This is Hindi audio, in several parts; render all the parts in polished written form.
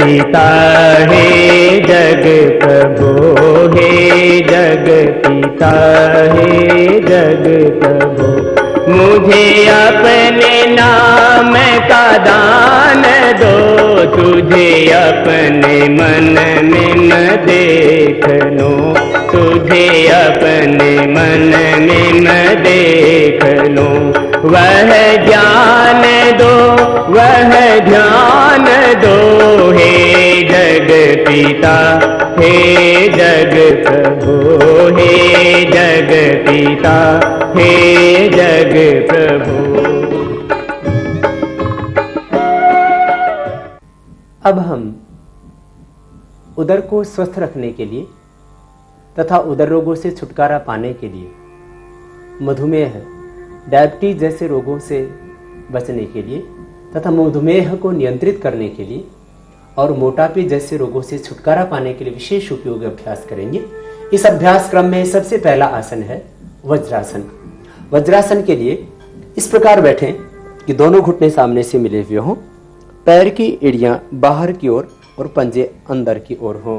पिता हे जग प्रभु, हे जग पिता हे जग प्रभु, मुझे अपने नाम का दान दो, तुझे अपने मन में न देख लो, तुझे अपने मन में न देख लो, वह ज्ञान दो, वह ध्यान दो, हे जग पिता हे जग प्रभु, हे जग पिता हे जग प्रभु। अब हम उदर को स्वस्थ रखने के लिए तथा उदर रोगों से छुटकारा पाने के लिए, मधुमेह, डायबिटीज जैसे रोगों से बचने के लिए तथा मधुमेह को नियंत्रित करने के लिए और मोटापे जैसे रोगों से छुटकारा पाने के लिए विशेष उपयोगी अभ्यास करेंगे। इस अभ्यास क्रम में सबसे पहला आसन है वज्रासन। वज्रासन के लिए इस प्रकार बैठें कि दोनों घुटने सामने से मिले हुए हों, पैर की एड़ियां बाहर की ओर और पंजे अंदर की ओर हों।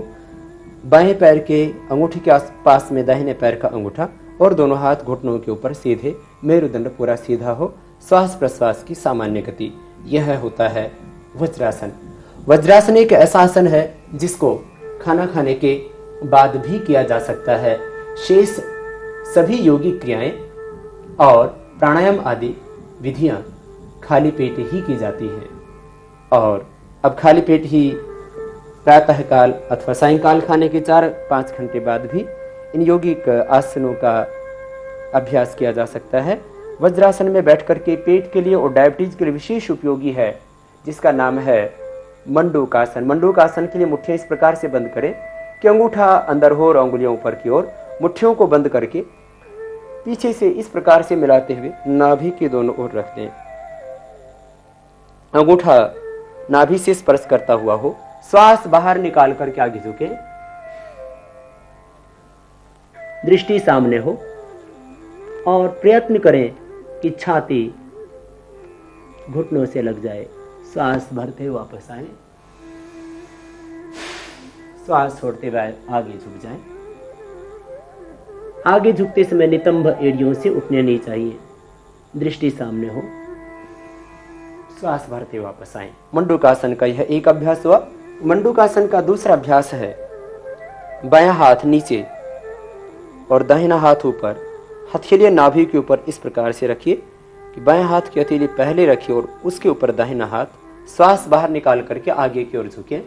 बाएं पैर के अंगूठे के आसपास में दाहिने पैर का अंगूठा और दोनों हाथ घुटनों के ऊपर सीधे, मेरुदंड पूरा सीधा हो, श्वास प्रश्वास की सामान्य गति, यह होता है वज्रासन। वज्रासन एक ऐसा आसन है जिसको खाना खाने के बाद भी किया जा सकता है। शेष सभी योगिक क्रियाएं और प्राणायाम आदि विधियां खाली पेट ही की जाती हैं। और अब खाली पेट ही प्रातः काल अथवा सायंकाल खाने के 4-5 घंटे बाद भी इन यौगिक आसनों का अभ्यास किया जा सकता है। वज्रासन में बैठ करके पेट के लिए और डायबिटीज के लिए विशेष उपयोगी है, जिसका नाम है मंडूकासन। मंडूकासन के लिए मुट्ठियां इस प्रकार से बंद करें कि अंगूठा अंदर हो और उंगलियां ऊपर की ओर। मुट्ठियों को बंद करके पीछे से इस प्रकार से मिलाते हुए नाभि के दोनों ओर रख दें। अंगूठा नाभि से स्पर्श करता हुआ हो, श्वास बाहर निकाल करके आगे झुके, दृष्टि सामने हो और प्रयत्न करें कि छाती घुटनों से लग जाए। श्वास भरते हुए वापस आए, श्वास छोड़ते हुए आगे झुक जाएं। आगे झुकते समय नितंब एड़ियों से उठने नहीं चाहिए, दृष्टि सामने हो, श्वास भरते हुए वापस आए। मंडूकासन का यह एक अभ्यास हुआ। मंडूकासन का दूसरा अभ्यास है बायां हाथ नीचे और दाहिना हाथ ऊपर। हथेलियां नाभि के ऊपर इस प्रकार से रखिए कि बाएं हाथ की हथेली पहले रखिए और उसके ऊपर दाहिना हाथ, श्वास बाहर निकाल करके आगे की ओर झुके,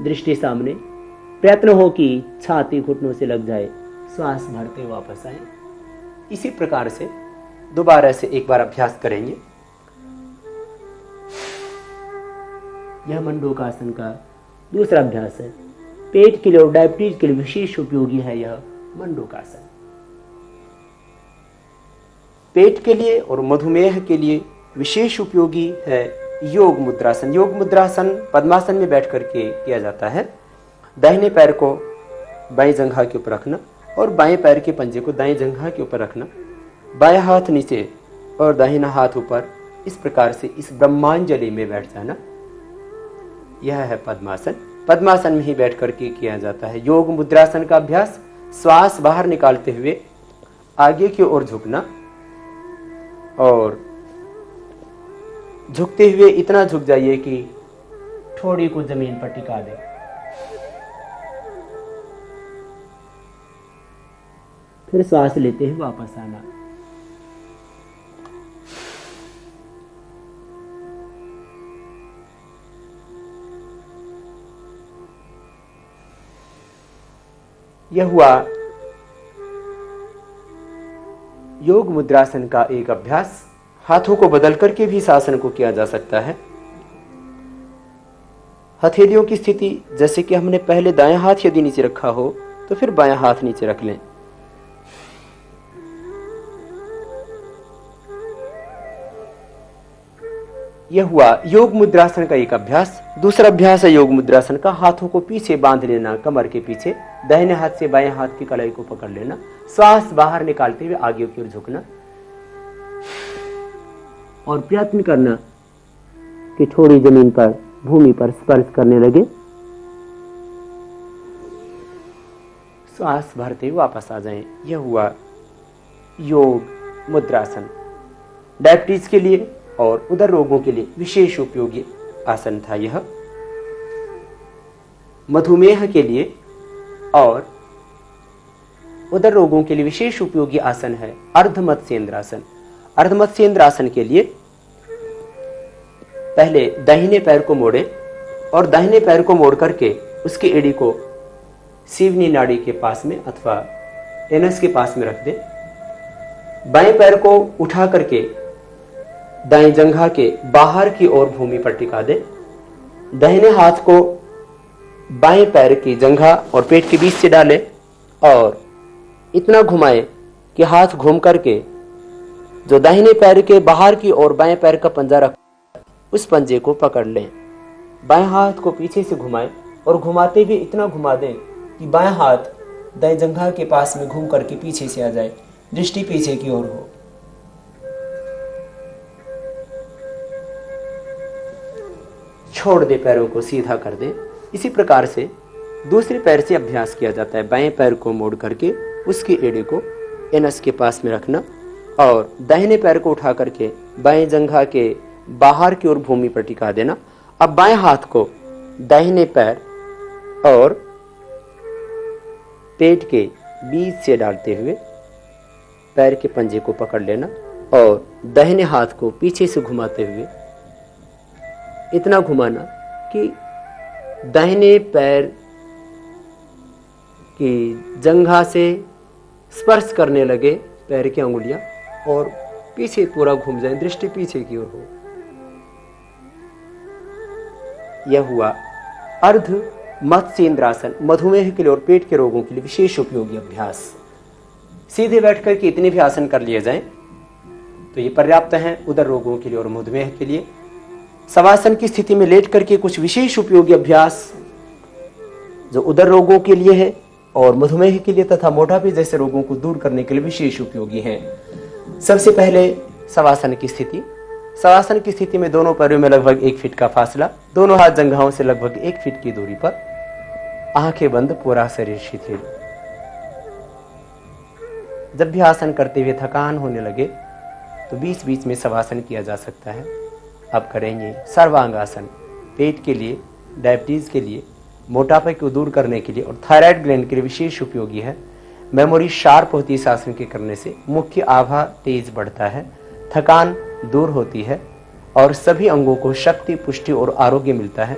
दृष्टि सामने, प्रयत्न हो कि छाती घुटनों से लग जाए, श्वास भरते हुए वापस आए। इसी प्रकार से दोबारा से एक बार अभ्यास करेंगे। यह मंडूकासन का दूसरा अभ्यास है। पेट के लिए और डायबिटीज के लिए विशेष उपयोगी है यह मंडूकासन। पेट के लिए और मधुमेह के लिए विशेष उपयोगी है योग मुद्रासन। योग मुद्रासन पद्मासन में बैठ करके किया जाता है। दाहिने पैर को बाएं जंघा के ऊपर रखना और बाएं पैर के पंजे को दाएं जंघा के ऊपर रखना, बाएं हाथ नीचे और दाहिना हाथ ऊपर, इस प्रकार से इस ब्रह्मांजलि में बैठ जाना, यह है पद्मासन। पद्मासन में ही बैठ करके किया जाता है योग मुद्रासन का अभ्यास। श्वास बाहर निकालते हुए आगे की ओर झुकना और झुकते हुए इतना झुक जाइए कि ठोड़ी को जमीन पर टिका दे। फिर श्वास लेते हुए वापस आना। यह हुआ योग मुद्रासन का एक अभ्यास। हाथों को बदल करके भी इस आसन को किया जा सकता है। हथेलियों की स्थिति जैसे कि हमने पहले दायां हाथ यदि नीचे रखा हो तो फिर बायां हाथ नीचे रख लें। यह हुआ योग मुद्रासन का एक अभ्यास। दूसरा अभ्यास है योग मुद्रासन का। हाथों को पीछे बांध लेना, कमर के पीछे, दाहिने हाथ से बाएं हाथ की कलाई को पकड़ लेना, श्वास बाहर निकालते हुए आगे की ओर झुकना और प्रयत्न करना कि थोड़ी जमीन पर, भूमि पर स्पर्श करने लगे। श्वास भरते वापस आ जाएं। यह हुआ योग मुद्रासन। डायबिटीज के लिए और उदर रोगों के लिए विशेष उपयोगी आसन था यह। मधुमेह के लिए और उदर रोगों के लिए विशेष उपयोगी आसन है अर्धमत्स्येंद्रासन। अर्धमत्स्येंद्रासन के लिए पहले दाहिने पैर को मोड़े और दाहिने पैर को मोड़ करके उसकी एड़ी को सीवनी नाड़ी के पास में अथवा एनस के पास में रख दे। बाएं पैर को उठा करके दाएं जंघा के बाहर की ओर भूमि पर टिका दे। दाहिने हाथ को बाएं पैर की जंघा और पेट के बीच से डाले और इतना घुमाए कि हाथ घूम करके जो दाहिने पैर के बाहर की ओर बाएं पैर का पंजा रख, उस पंजे को पकड़ लें। बाएं हाथ को पीछे से घुमाएं और घुमाते हुए इतना घुमा दें कि बाएं हाथ दाएं जंघा के पास में घूम करके पीछे से आ जाए, दृष्टि पीछे की ओर हो। छोड़ दे, पैरों को सीधा कर दे। इसी प्रकार से दूसरे पैर से अभ्यास किया जाता है। बाएं पैर को मोड़ करके उसकी एड़ी को एनस के पास में रखना और दाहिने पैर को उठा करके बाएं जंघा के बाहर की ओर भूमि पर टिका देना। अब बाएं हाथ को दाहिने पैर और पेट के बीच से डालते हुए पैर के पंजे को पकड़ लेना और दाहिने हाथ को पीछे से घुमाते हुए इतना घुमाना कि दाहिने पैर की जंघा से स्पर्श करने लगे पैर की अंगुलियां और पीछे पूरा घूम जाए, दृष्टि पीछे की ओर हो। यह हुआ अर्ध मत्स्येंद्रासन। मधुमेह के लिए और पेट के रोगों के लिए विशेष उपयोगी अभ्यास। सीधे बैठकर के इतने भी आसन कर लिए जाएं तो ये पर्याप्त हैं उदर रोगों के लिए और मधुमेह के लिए। शवासन की स्थिति में लेट करके कुछ विशेष उपयोगी अभ्यास जो उदर रोगों के लिए है और मधुमेह के लिए तथा मोटापे जैसे रोगों को दूर करने के लिए विशेष उपयोगी हैं। सबसे पहले शवासन की स्थिति। शवासन की स्थिति में दोनों पैरों में लगभग 1 फीट का फासला, दोनों हाथ जंघाओं से लगभग 1 फीट की दूरी पर, आंखें बंद, पूरा शरीर शिथिल। जब भी आसन करते हुए थकान होने लगे तो बीच बीच में शवासन किया जा सकता है। अब करेंगे सर्वांगासन। पेट के लिए, डायबिटीज के लिए, मोटापे को दूर करने के लिए और थायराइड ग्लैंड के लिए विशेष उपयोगी है। मेमोरी शार्प होती है इस आसन के करने से, मुख्य आभा तेज बढ़ता है, थकान दूर होती है और सभी अंगों को शक्ति, पुष्टि और आरोग्य मिलता है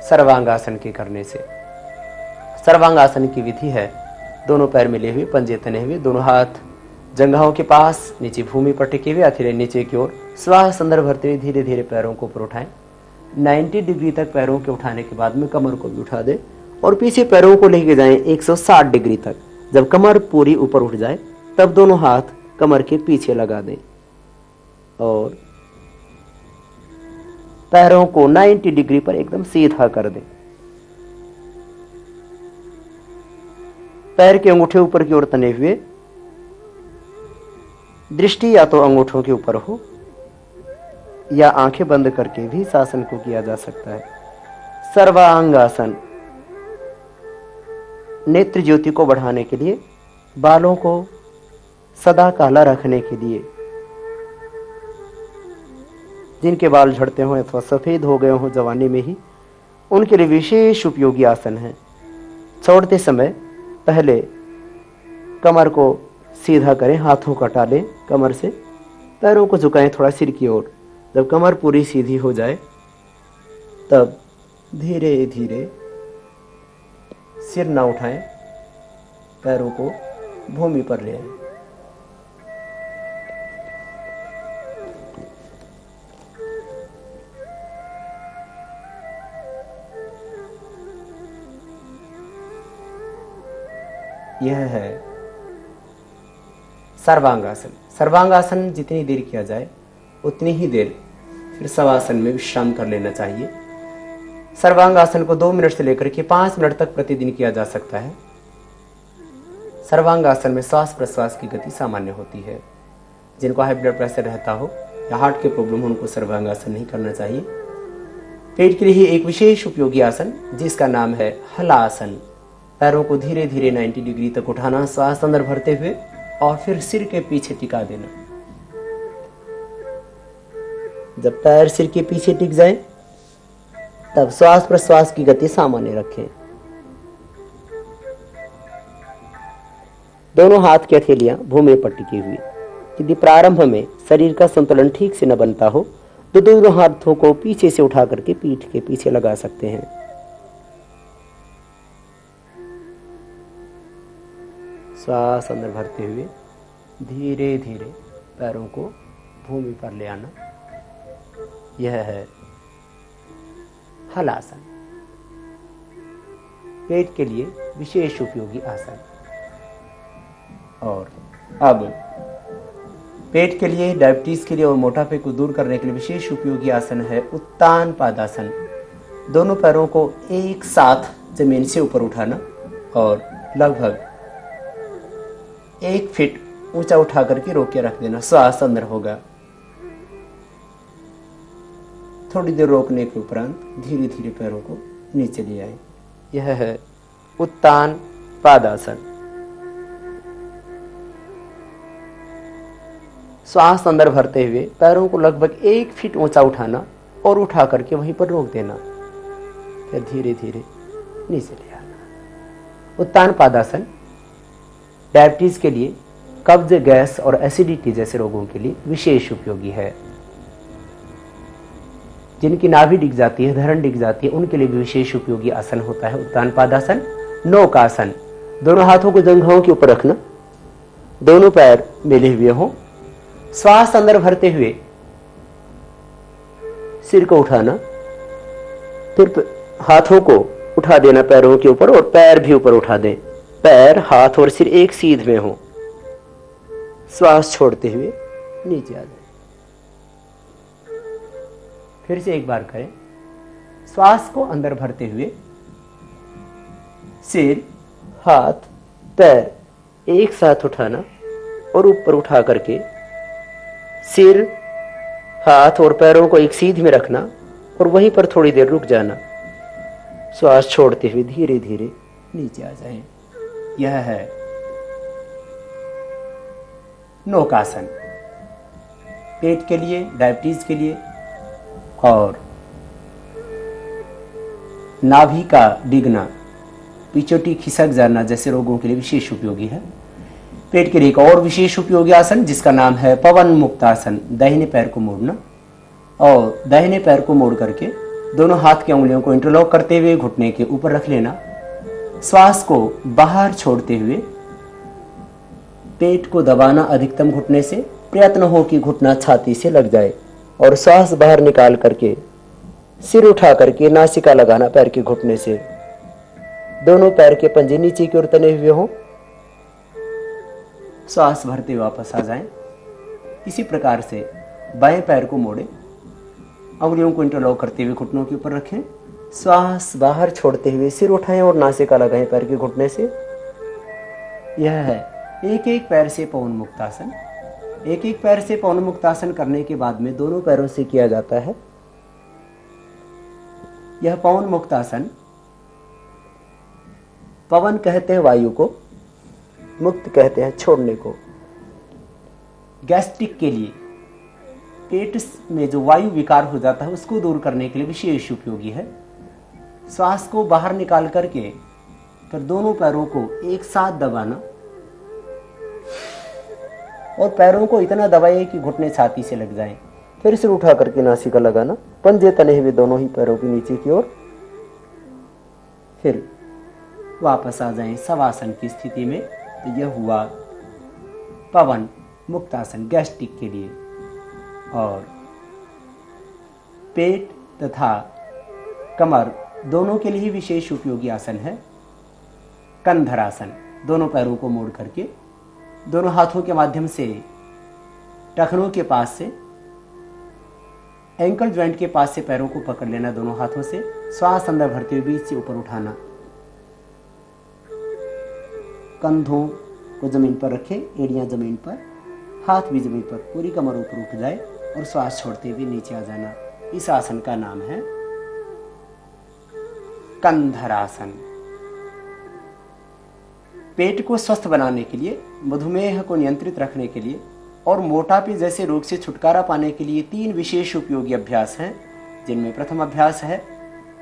सर्वांगासन के करने से। सर्वांगासन की विधि है दोनों पैर मिले हुए, पंजे तने हुए, दोनों हाथ जंघाओं के पास, नीचे भूमि पर टिके हुए, हथेली नीचे की ओर। श्वास अंदर भरते हुए धीरे धीरे पैरों को ऊपर उठाएं। 90 डिग्री तक पैरों के उठाने के बाद में कमर को भी उठा दें और पीछे पैरों को लेके जाएं 160 डिग्री तक। जब कमर पूरी ऊपर उठ जाए तब दोनों हाथ कमर के पीछे लगा दें और पैरों को 90 डिग्री पर एकदम सीधा कर दें। पैर के अंगूठे ऊपर की ओर तने हुए, दृष्टि या तो अंगूठों के ऊपर हो या आंखें बंद करके भी इस आसन को किया जा सकता है। सर्वांगासन नेत्र ज्योति को बढ़ाने के लिए, बालों को सदा काला रखने के लिए, जिनके बाल झड़ते हों अथवा सफेद हो गए हों जवानी में ही, उनके लिए विशेष उपयोगी आसन है। छोड़ते समय पहले कमर को सीधा करें, हाथों को हटा लें कमर से, पैरों को झुकाएं थोड़ा सिर की ओर। जब कमर पूरी सीधी हो जाए तब धीरे धीरे सिर ना उठाएं, पैरों को भूमि पर ले आएं। यह है सर्वांगासन। सर्वांगासन जितनी देर किया जाए उतनी ही देर फिर शवासन में विश्राम कर लेना चाहिए। सर्वांगासन को 2 मिनट से लेकर के 5 मिनट तक प्रतिदिन किया जा सकता है। सर्वांगासन में श्वास प्रश्वास की गति सामान्य होती है। जिनको हाई ब्लड प्रेशर रहता हो या हार्ट के प्रॉब्लम हो उनको सर्वांगासन नहीं करना चाहिए। पेट के लिए एक विशेष उपयोगी आसन जिसका नाम है हलासन। पैरों को धीरे धीरे 90 डिग्री तक उठाना, श्वास अंदर भरते हुए और फिर सिर के पीछे टिका देना। जब पैर सिर के पीछे टिक जाए तब श्वास प्रश्वास की गति सामान्य रखें। दोनों हाथ की हथेलियां भूमि पर टिकी हुई। यदि प्रारंभ में शरीर का संतुलन ठीक से न बनता हो तो दोनों हाथों को पीछे से उठा करके पीठ के पीछे लगा सकते हैं। श्वास अंदर भरते हुए धीरे धीरे पैरों को भूमि पर ले आना। यह है हलासन, पेट के लिए विशेष उपयोगी आसन। और अब पेट के लिए, डायबिटीज के लिए और मोटापे को दूर करने के लिए विशेष उपयोगी आसन है उत्तान पादासन। दोनों पैरों को एक साथ जमीन से ऊपर उठाना और लगभग 1 फीट ऊंचा उठा करके रोक के रख देना। श्वास अंदर होगा। थोड़ी देर रोकने के उपरांत धीरे धीरे पैरों को नीचे ले आए। यह है उत्तान पादासन। श्वास अंदर भरते हुए पैरों को लगभग 1 फीट ऊंचा उठाना और उठा करके वहीं पर रोक देना। फिर धीरे धीरे नीचे ले आना। उत्तान पादासन डायबिटीज के लिए, कब्ज, गैस और एसिडिटी जैसे रोगों के लिए विशेष उपयोगी है। जिनकी नाभि डिग जाती है, धरण डिग जाती है, उनके लिए भी विशेष उपयोगी आसन होता है उत्तान पादासन। नौकासन, दोनों हाथों को जंघों के ऊपर रखना, दोनों पैर मिले हुए हों। श्वास अंदर भरते हुए सिर को उठाना, फिर हाथों को उठा देना पैरों के ऊपर और पैर भी ऊपर उठा दें। पैर, हाथ और सिर एक सीध में हो। श्वास छोड़ते हुए नीचे आ जाए। फिर से एक बार करें। श्वास को अंदर भरते हुए सिर, हाथ, पैर एक साथ उठाना और ऊपर उठा करके सिर, हाथ और पैरों को एक सीध में रखना और वहीं पर थोड़ी देर रुक जाना। श्वास छोड़ते हुए धीरे धीरे नीचे आ जाएं। यह है नौकासन, पेट के लिए, डायबिटीज के लिए और नाभि का डिगना, पिचोटी खिसक जाना जैसे रोगों के लिए विशेष उपयोगी है। पेट के लिए एक और विशेष उपयोगी आसन जिसका नाम है पवन मुक्तासन। दाहिने पैर को मोड़ना और दाहिने पैर को मोड़ करके दोनों हाथ की उंगलियों को इंटरलॉक करते हुए घुटने के ऊपर रख लेना। श्वास को बाहर छोड़ते हुए पेट को दबाना अधिकतम घुटने से। प्रयत्न हो कि घुटना छाती से लग जाए और श्वास बाहर निकाल करके सिर उठा करके नासिका लगाना पैर के घुटने से। दोनों पैर के पंजे नीचे की ओर तने हुए हों। श्वास भरते वापस आ जाएं। इसी प्रकार से बाएं पैर को मोड़े, उंगलियों को इंटरलॉक करते हुए घुटनों के ऊपर रखें। श्वास बाहर छोड़ते हुए सिर उठाएं और नासिका लगाएं पैर के घुटने से। यह है एक एक पैर से पवन मुक्तासन। एक एक पैर से पवन मुक्तासन करने के बाद में दोनों पैरों से किया जाता है। यह पवन मुक्तासन, पवन कहते हैं वायु को, मुक्त कहते हैं छोड़ने को। गैस्ट्रिक के लिए, पेट में जो वायु विकार हो जाता है उसको दूर करने के लिए विशेष उपयोगी है। श्वास को बाहर निकाल करके फिर दोनों पैरों को एक साथ दबाना और पैरों को इतना दबाइए कि घुटने छाती से लग जाएं। फिर सिर उठा करके नासिका लगाना, पंजे तने हुए दोनों ही पैरों के नीचे की ओर। फिर वापस आ जाएं शवासन की स्थिति में। तो यह हुआ पवन मुक्तासन गैस्ट्रिक के लिए। और पेट तथा कमर दोनों के लिए विशेष उपयोगी आसन है कंधरासन। दोनों पैरों को मोड़ करके दोनों हाथों के माध्यम से टखनों के पास से, एंकल ज्वाइंट के पास से पैरों को पकड़ लेना दोनों हाथों से। श्वास अंदर भरते हुए बीच से ऊपर उठाना। कंधों को जमीन पर रखें, एड़ियां जमीन पर, हाथ भी जमीन पर, पूरी कमर ऊपर उठ जाए। और श्वास छोड़ते हुए नीचे आ जाना। इस आसन का नाम है कंधरासन। पेट को स्वस्थ बनाने के लिए, मधुमेह को नियंत्रित रखने के लिए और मोटापे जैसे रोग से छुटकारा पाने के लिए 3 विशेष उपयोगी अभ्यास हैं, जिनमें प्रथम अभ्यास है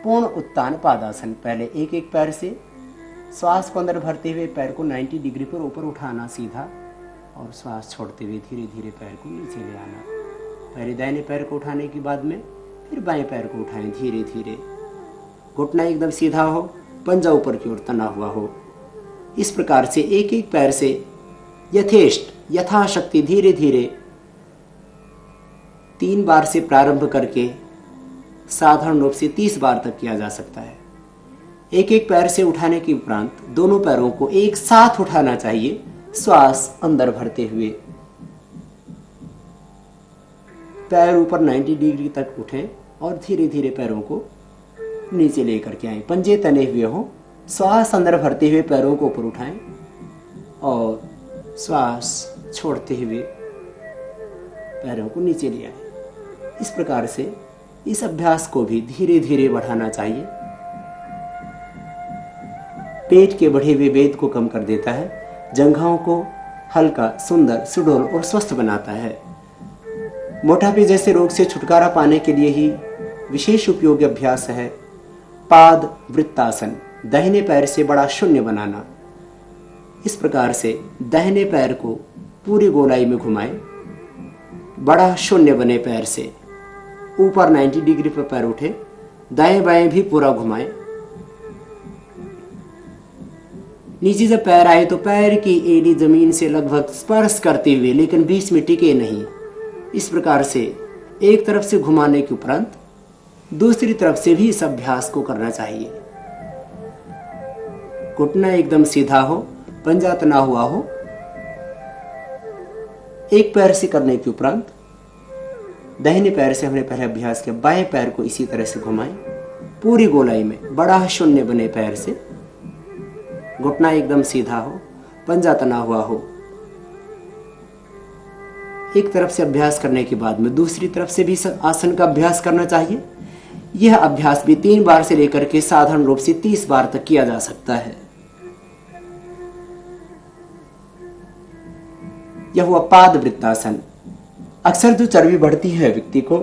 पूर्ण उत्तान पादासन। पहले एक एक पैर से श्वास को अंदर भरते हुए पैर को 90 डिग्री पर ऊपर उठाना सीधा, और श्वास छोड़ते हुए धीरे धीरे पैर को नीचे ले आना। पहले दाहिने पैर को उठाने के बाद में फिर बाएं पैर को उठाएं धीरे धीरे। घुटना एकदम सीधा हो, पंजा ऊपर की ओर तना हुआ हो। इस प्रकार से एक एक पैर से यथेष्ट यथाशक्ति धीरे धीरे 3 बार से प्रारंभ करके साधारण रूप से 30 बार तक किया जा सकता है। एक एक पैर से उठाने के उपरांत दोनों पैरों को एक साथ उठाना चाहिए, श्वास अंदर भरते हुए। पैर ऊपर 90 डिग्री तक उठें और धीरे धीरे पैरों को नीचे लेकर के आए। पंजे तने हुए हों, श्वास अंदर भरते हुए पैरों को ऊपर उठाएं और श्वास छोड़ते हुए पैरों को नीचे ले आए। इस प्रकार से इस अभ्यास को भी धीरे धीरे बढ़ाना चाहिए। पेट के बढ़े हुए वेद को कम कर देता है, जंघाओं को हल्का, सुंदर, सुडौल और स्वस्थ बनाता है। मोटापे जैसे रोग से छुटकारा पाने के लिए ही विशेष उपयोगी अभ्यास है पाद वृत्तासन। दाहिने पैर से बड़ा शून्य बनाना। इस प्रकार से दाहिने पैर को पूरी गोलाई में घुमाएं, बड़ा शून्य बने पैर से ऊपर 90 डिग्री पर पैर उठे, दाएं बाएं भी पूरा घुमाएं। नीचे जब पैर आए तो पैर की एड़ी जमीन से लगभग स्पर्श करते हुए, लेकिन बीच में टिके नहीं। इस प्रकार से एक तरफ से घुमाने के उपरांत दूसरी तरफ से भी इस अभ्यास को करना चाहिए। घुटना एकदम सीधा हो, पंजा तना हुआ हो। एक पैर से करने के उपरांत दाहिने पैर से हमने पहले अभ्यास किया, बाएं पैर को इसी तरह से घुमाएं पूरी गोलाई में, बड़ा शून्य बने पैर से। घुटना एकदम सीधा हो, पंजा तना हुआ हो। एक तरफ से अभ्यास करने के बाद में दूसरी तरफ से भी आसन का अभ्यास करना चाहिए। यह अभ्यास भी 3 बार से लेकर के साधारण रूप से 30 बार तक किया जा सकता है। यह हुआ पाद वृत्तासन। अक्सर जो चर्बी बढ़ती है व्यक्ति को,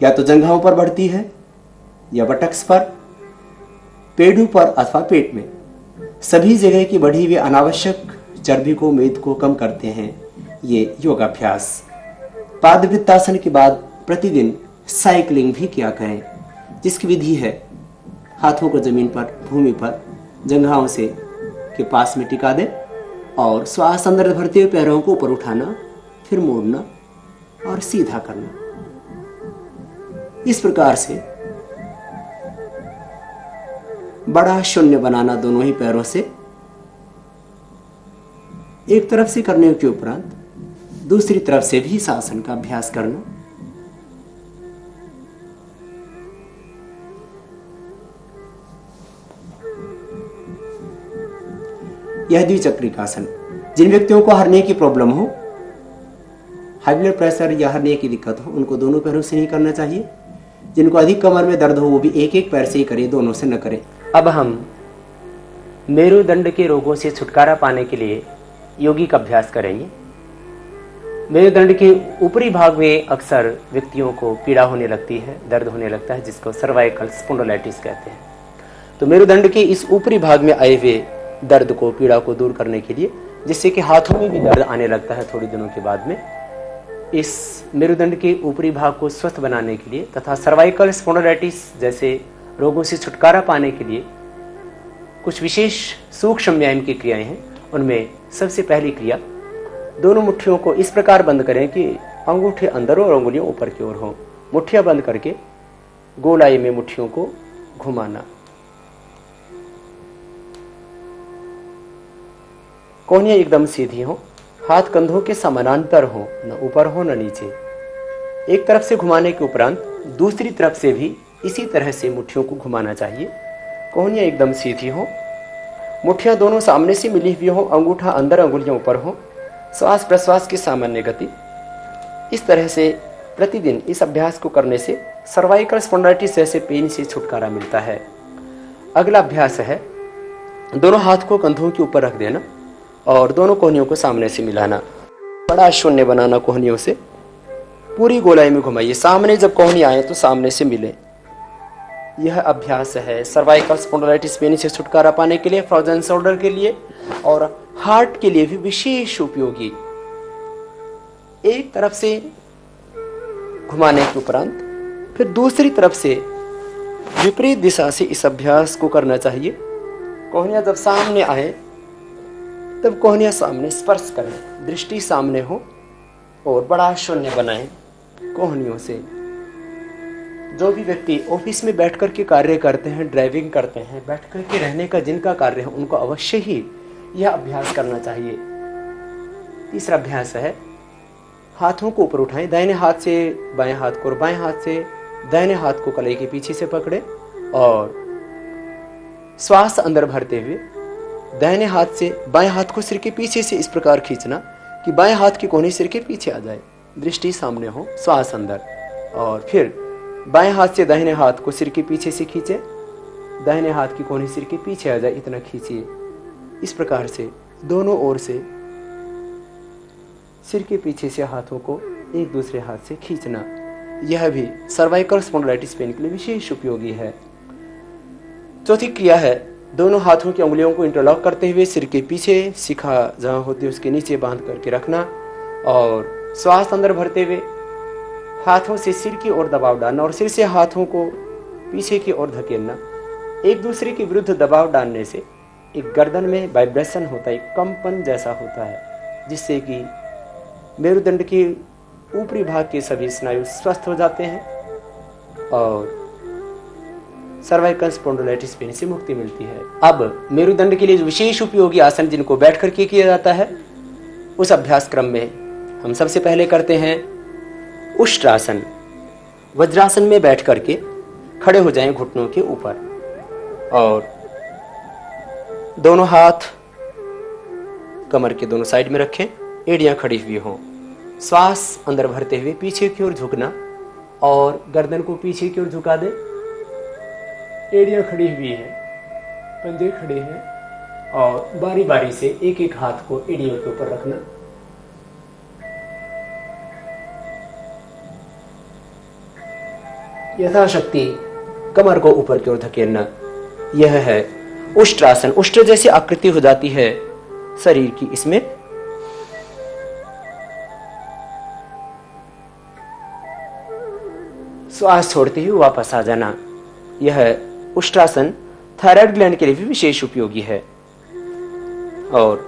या तो जंघाओं पर बढ़ती है या बटक्स पर, पेड़ों पर अथवा पेट में, सभी जगह की बढ़ी हुई अनावश्यक चर्बी को, मेद को कम करते हैं ये योगाभ्यास। पाद वृत्तासन के बाद प्रतिदिन साइकिलिंग भी किया करें, जिसकी विधि है हाथों को जमीन पर, भूमि पर, जंघाओं से के पास में टिका दें और श्वास अंदर भरते हुए पैरों को ऊपर उठाना, फिर मोड़ना और सीधा करना। इस प्रकार से बड़ा शून्य बनाना दोनों ही पैरों से। एक तरफ से करने के उपरांत दूसरी तरफ से भी इस आसन का अभ्यास करना। यह द्विचक्रिकासन। जिन व्यक्तियों को हर्निया की प्रॉब्लम हो, हाई ब्लड प्रेशर या हर्निया की दिक्कत हो, उनको दोनों पैरों से नहीं करना चाहिए। जिनको अधिक कमर में दर्द हो वो भी एक एक पैर से ही करें, दोनों से न करें। अब हम मेरुदंड के रोगों से छुटकारा पाने के लिए योगिक अभ्यास करेंगे। मेरुदंड के ऊपरी भाग में अक्सर व्यक्तियों को पीड़ा होने लगती है, दर्द होने लगता है, जिसको सर्वाइकल स्पॉन्डिलाइटिस कहते हैं। तो मेरुदंड के इस ऊपरी भाग में आए हुए दर्द को, पीड़ा को दूर करने के लिए, जिससे कि हाथों में भी दर्द आने लगता है थोड़ी दिनों के बाद में, इस मेरुदंड के ऊपरी भाग को स्वस्थ बनाने के लिए तथा सर्वाइकल स्पॉन्डिलाइटिस जैसे रोगों से छुटकारा पाने के लिए कुछ विशेष सूक्ष्म व्यायाम की क्रियाएं हैं। उनमें सबसे पहली क्रिया, दोनों मुट्ठियों को इस प्रकार बंद करें कि अंगूठे अंदर और अंगुलियां ऊपर की ओर हों। मुट्ठियां बंद करके गोलाई में मुट्ठियों को घुमाना। कोहनियां एकदम सीधी हो, हाथ कंधों के समानांतर हो, न ऊपर हो न नीचे। एक तरफ से घुमाने के उपरांत दूसरी तरफ से भी इसी तरह से मुट्ठियों को घुमाना चाहिए। कोहनियां एकदम सीधी हो, मुट्ठियां दोनों सामने से मिली हुई हो, अंगूठा अंदर, अंगुलियां ऊपर हो। श्वास प्रश्वास की सामान्य गति। इस तरह से प्रतिदिन इस अभ्यास को करने से सर्वाइकल स्पॉन्डिलाइटिस जैसे पेन से छुटकारा मिलता है। अगला अभ्यास है दोनों हाथ को कंधों के ऊपर रख देना और दोनों कोहनियों को सामने से मिलाना। बड़ा शून्य बनाना, कोहनियों से पूरी गोलाई में घुमाइए। सामने जब कोहनी आए तो सामने से मिले। यह अभ्यास है सर्वाइकल स्पॉन्डिलाइटिस पेन से छुटकारा पाने के लिए, फ्रोजन शोल्डर के लिए और हार्ट के लिए भी विशेष उपयोगी। एक तरफ से घुमाने के उपरांत फिर दूसरी तरफ से विपरीत दिशा से इस अभ्यास को करना चाहिए। कोहनियां जब सामने आए तब कोहनियां सामने स्पर्श करें, दृष्टि सामने हो और बड़ा शून्य बनाएं कोहनियों से। जो भी व्यक्ति ऑफिस में बैठ कर के कार्य करते हैं, ड्राइविंग करते हैं, बैठ कर के रहने का जिनका कार्य है, उनको अवश्य ही यह अभ्यास करना चाहिए। तीसरा अभ्यास है हाथों को ऊपर उठाएं, दाहिने हाथ से बाएं हाथ को और बाएं हाथ से दाहिने हाथ को कलाई के पीछे से पकड़े और श्वास अंदर भरते हुए दाहिने हाथ से बाएं हाथ को सिर के पीछे से इस प्रकार खींचना कि बाएं हाथ की कोहनी सिर के पीछे आ जाए, दृष्टि सामने हो, श्वास अंदर। और फिर बाएं हाथ से दाहिने हाथ को सिर के पीछे से खींचे, दाहिने हाथ की कोहनी सिर के पीछे आ जाए, इतना खींचिए। इस प्रकार से दोनों ओर से सिर के पीछे से हाथों को एक दूसरे हाथ से खींचना। यह भी सर्वाइकल स्पॉन्डिलाइटिस पेन के लिए विशेष उपयोगी है। चौथी क्रिया है दोनों हाथों की उंगलियों को इंटरलॉक करते हुए सिर के पीछे, शिखा जहां होती है उसके नीचे बांध करके रखना और श्वास अंदर भरते हुए हाथों से सिर की ओर दबाव डालना और सिर से हाथों को पीछे की ओर धकेलना। एक दूसरे के विरुद्ध दबाव डालने से एक गर्दन में वाइब्रेशन होता है, एक कंपन जैसा होता है, जिससे कि मेरुदंड के ऊपरी भाग के सभी स्नायु स्वस्थ हो जाते हैं और सर्वाइकल स्पॉन्डिलाइटिस पेन से मुक्ति मिलती है। अब मेरुदंड के लिए जो विशेष उपयोगी आसन जिनको बैठ करके किया जाता है, उस अभ्यास क्रम में हम सबसे पहले करते हैं उष्ट्रासन। वज्रासन में बैठ करके खड़े हो जाएं घुटनों के ऊपर और दोनों हाथ कमर के दोनों साइड में रखें, एड़ियां खड़ी हुई हों। श्वास अंदर भरते हुए पीछे की ओर झुकना और गर्दन को पीछे की ओर झुका दें। एड़ियां खड़ी हुई है, पंजे खड़े हैं और बारी बारी से एक एक हाथ को एड़ियों के ऊपर रखना। यथाशक्ति कमर को ऊपर की ओर धकेलना। यह है उष्ट्रासन। उष्ट्र जैसी आकृति हो जाती है शरीर की। इसमें श्वास छोड़ते हुए वापस आ जाना। यह उष्ट्रासन थायराइड ग्लैंड के लिए भी विशेष उपयोगी है। और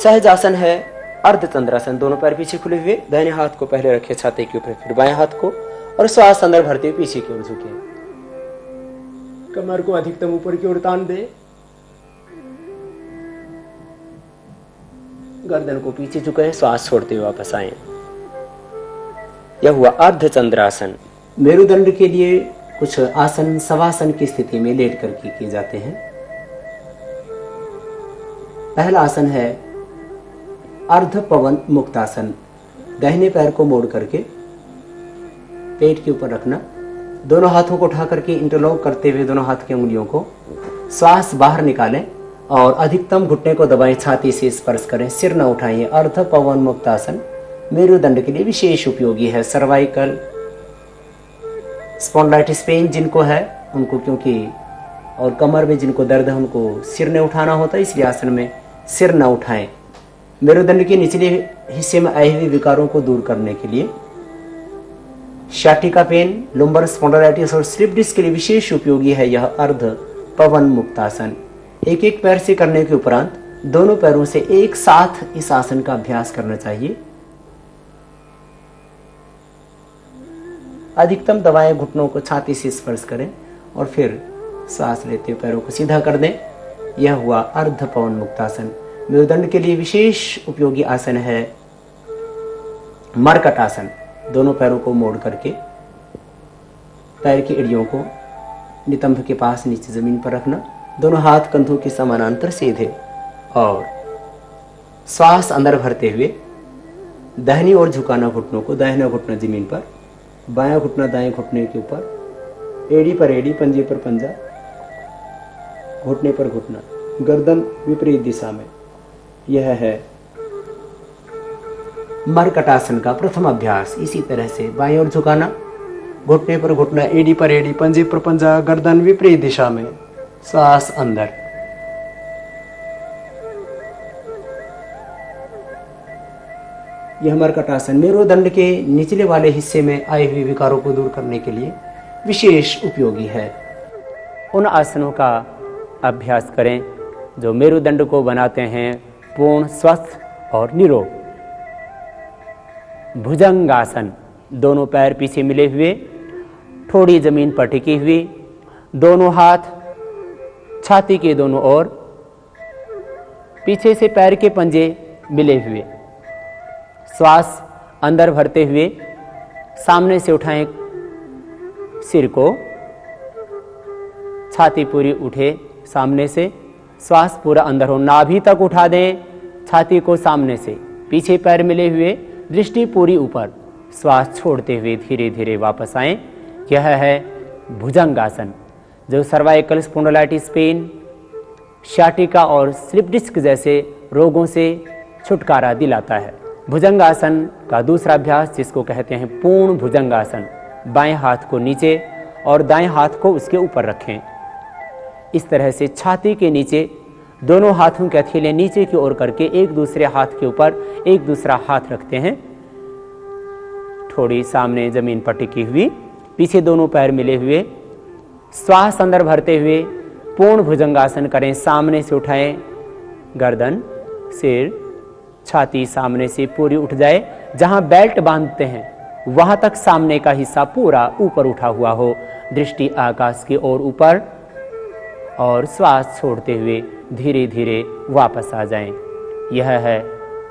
सहजासन है अर्धचंद्रासन। दोनों पैर पीछे खुले हुए, दाहिने हाथ को पहले रखे छाती के ऊपर, फिर बाएं हाथ को, और श्वास अंदर भरते हुए पीछे की ओर झुके। कमर को अधिकतम ऊपर की ओर तान दे, गर्दन को पीछे झुकाए, श्वास छोड़ते हुए वापस आए। यह हुआ अर्धचंद्रासन। मेरुदंड के लिए कुछ आसन शवासन की स्थिति में लेट करके किए जाते हैं। पहला आसन है अर्ध पवन मुक्तासन। दाहिने पैर को मोड़ करके पेट के ऊपर रखना, दोनों हाथों को उठा करके इंटरलॉक करते हुए दोनों हाथ की उंगलियों को श्वास बाहर निकालें और अधिकतम घुटने को दबाएं, छाती से स्पर्श करें, सिर न उठाएं। अर्ध पवन मुक्तासन मेरुदंड के लिए विशेष उपयोगी है। सर्वाइकल स्पॉन्डिलाइटिस पेन जिनको है उनको, क्योंकि और कमर में जिनको दर्द है उनको सिर न उठाना होता है, इसलिए आसन में सिर न उठाएं। मेरुदंड के निचले हिस्से में आए हुए विकारों को दूर करने के लिए शाटिका पेन, लुम्बर स्पॉन्डिलाइटिस और स्लिप डिस्क के लिए विशेष उपयोगी है यह अर्ध पवन मुक्तासन। एक एक पैर से करने के उपरांत दोनों पैरों से एक साथ इस आसन का अभ्यास करना चाहिए। अधिकतम दबाएं, घुटनों को छाती से स्पर्श करें और फिर सांस लेते हुए पैरों को सीधा कर दें। यह हुआ अर्ध पवन मुक्तासन। मेरुदंड के लिए विशेष उपयोगी आसन है मरकट आसन। दोनों पैरों को मोड़ करके पैर की एड़ियों को नितंब के पास नीचे जमीन पर रखना, दोनों हाथ कंधों के समानांतर सीधे और श्वास अंदर भरते हुए दाहिनी ओर झुकाना घुटनों को, दाहिना घुटना जमीन पर, बायां घुटना दाएं घुटने के ऊपर, एड़ी पर एड़ी, पंजे पर पंजा, घुटने पर घुटना, गर्दन विपरीत दिशा में। यह है मरकटासन का प्रथम अभ्यास। इसी तरह से बाएं ओर झुकाना, घुटने पर घुटना, एड़ी पर एड़ी, पंजे पर पंजा, गर्दन विपरीत दिशा में, सांस अंदर। यह मरकटासन मेरुदंड के निचले वाले हिस्से में आए हुए विकारों को दूर करने के लिए विशेष उपयोगी है। उन आसनों का अभ्यास करें जो मेरुदंड को बनाते हैं पूर्ण स्वस्थ और निरोग। भुजंगासन, दोनों पैर पीछे मिले हुए, ठोड़ी जमीन पर टिकी हुई, दोनों हाथ छाती के दोनों ओर, पीछे से पैर के पंजे मिले हुए, श्वास अंदर भरते हुए सामने से उठाएं सिर को, छाती पूरी उठे सामने से, श्वास पूरा अंदर हो, नाभि तक उठा दें छाती को सामने से, पीछे पैर मिले हुए, दृष्टि पूरी ऊपर, श्वास छोड़ते हुए धीरे धीरे वापस आएं। यह है भुजंगासन जो सर्वाइकल स्पॉन्डिलाइटिस पेन, शाटिका और स्लिप डिस्क जैसे रोगों से छुटकारा दिलाता है। भुजंगासन का दूसरा अभ्यास जिसको कहते हैं पूर्ण भुजंगासन, बाएं हाथ को नीचे और दाएं हाथ को उसके ऊपर रखें। इस तरह से छाती के नीचे दोनों हाथों के हथेली नीचे की ओर करके एक दूसरे हाथ के ऊपर एक दूसरा हाथ रखते हैं, थोड़ी सामने जमीन पर टिकी हुई, पीछे दोनों पैर मिले हुए, श्वास अंदर भरते हुए पूर्ण भुजंगासन करें। सामने से उठाएं, गर्दन, सिर, छाती सामने से पूरी उठ जाए, जहां बेल्ट बांधते हैं वहां तक सामने का हिस्सा पूरा ऊपर उठा हुआ हो, दृष्टि आकाश की ओर ऊपर, और श्वास छोड़ते हुए धीरे धीरे वापस आ जाएं। यह है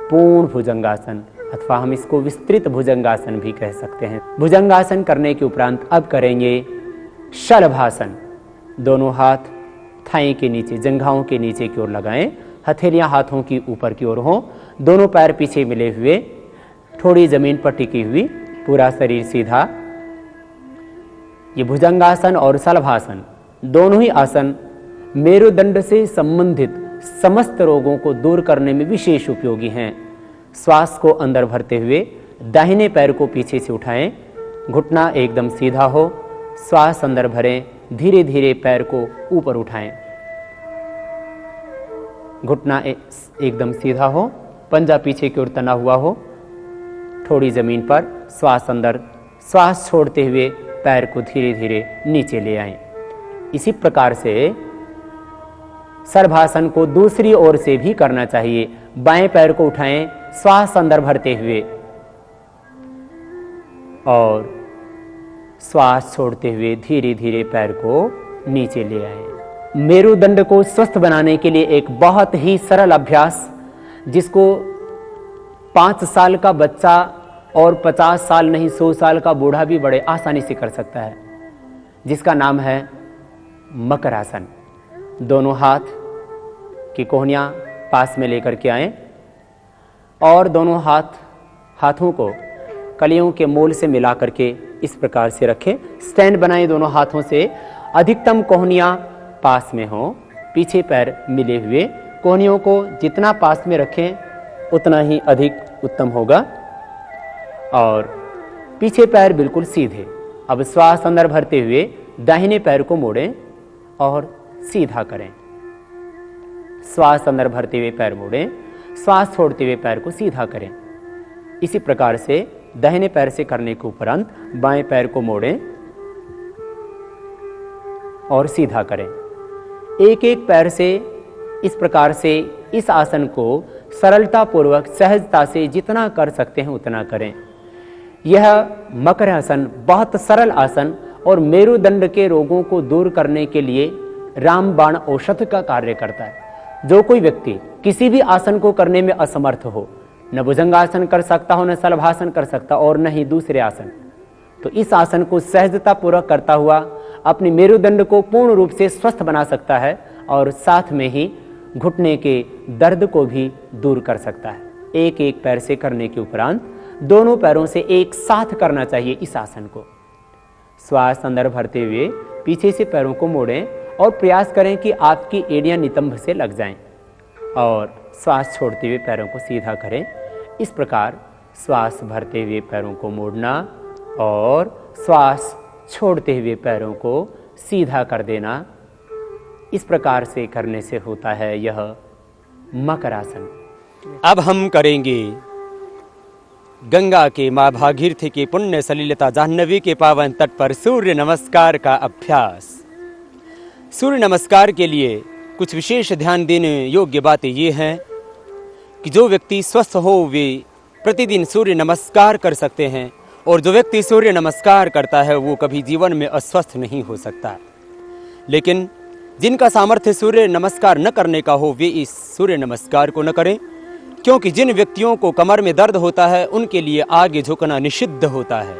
पूर्ण भुजंगासन, अथवा हम इसको विस्तृत भुजंगासन भी कह सकते हैं। भुजंगासन करने के उपरांत अब करेंगे शलभासन। दोनों हाथ थाई के नीचे, जंघाओं के नीचे की ओर लगाएं, हथेलियां हाथों की ऊपर की ओर हों, दोनों पैर पीछे मिले हुए, थोड़ी जमीन पर टिकी हुई, पूरा शरीर सीधा। ये भुजंगासन और शलभासन दोनों ही आसन मेरुदंड से संबंधित समस्त रोगों को दूर करने में विशेष उपयोगी हैं। श्वास को अंदर भरते हुए दाहिने पैर को पीछे से उठाएं, घुटना एकदम सीधा हो, श्वास अंदर भरें, धीरे धीरे पैर को ऊपर उठाएं, घुटना एकदम सीधा हो, पंजा पीछे की ओर तना हुआ हो, थोड़ी जमीन पर, श्वास अंदर, श्वास छोड़ते हुए पैर को धीरे धीरे नीचे ले आएं। इसी प्रकार से सर्भासन को दूसरी ओर से भी करना चाहिए। बाएं पैर को उठाएं, श्वास अंदर भरते हुए और श्वास छोड़ते हुए धीरे धीरे पैर को नीचे ले आएं। मेरुदंड को स्वस्थ बनाने के लिए एक बहुत ही सरल अभ्यास जिसको 5 साल का बच्चा और 50 साल नहीं 100 साल का बूढ़ा भी बड़े आसानी से कर सकता है, जिसका नाम है मकरासन। दोनों हाथ की कोहनियां पास में लेकर के आएं और दोनों हाथों को कलियों के मूल से मिला करके इस प्रकार से रखें। स्टैंड बनाएं दोनों हाथों से, अधिकतम कोहनियां पास में हो, पीछे पैर मिले हुए, कोहनियों को जितना पास में रखें उतना ही अधिक उत्तम होगा, और पीछे पैर बिल्कुल सीधे। अब श्वास अंदर भरते हुए दाहिने पैर को मोड़ें और सीधा करें, श्वास अंदर भरते हुए पैर मोड़ें, श्वास छोड़ते हुए पैर को सीधा करें। इसी प्रकार से दाहिने पैर से करने के उपरांत बाएं पैर को मोड़ें और सीधा करें। एक एक पैर से इस प्रकार से इस आसन को सरलता पूर्वक सहजता से जितना कर सकते हैं उतना करें। यह मकर आसन बहुत सरल आसन और मेरुदंड के रोगों को दूर करने के लिए रामबाण औषध का कार्य करता है। जो कोई व्यक्ति किसी भी आसन को करने में असमर्थ हो, न भुजंगासन कर सकता हो, न शलभासन कर सकता और न ही दूसरे आसन, तो इस आसन को सहजता पूर्वक करता हुआ अपने मेरुदंड को पूर्ण रूप से स्वस्थ बना सकता है और साथ में ही घुटने के दर्द को भी दूर कर सकता है। एक एक पैर से करने के उपरांत दोनों पैरों से एक साथ करना चाहिए इस आसन को। श्वास अंदर भरते हुए पीछे से पैरों को मोड़ें और प्रयास करें कि आपकी एड़ियां नितंब से लग जाएं, और श्वास छोड़ते हुए पैरों को सीधा करें। इस प्रकार श्वास भरते हुए पैरों को मोड़ना और श्वास छोड़ते हुए पैरों को सीधा कर देना, इस प्रकार से करने से होता है यह मकर आसन। अब हम करेंगे गंगा के माँ भागीरथी के पुण्य सलिलता जाह्नवी के पावन तट पर सूर्य नमस्कार का अभ्यास। सूर्य नमस्कार के लिए कुछ विशेष ध्यान देने योग्य बातें ये हैं कि जो व्यक्ति स्वस्थ हो वे प्रतिदिन सूर्य नमस्कार कर सकते हैं, और जो व्यक्ति सूर्य नमस्कार करता है वो कभी जीवन में अस्वस्थ नहीं हो सकता। लेकिन जिनका सामर्थ्य सूर्य नमस्कार न करने का हो वे इस सूर्य नमस्कार को न करें, क्योंकि जिन व्यक्तियों को कमर में दर्द होता है उनके लिए आगे झुकना निषिद्ध होता है।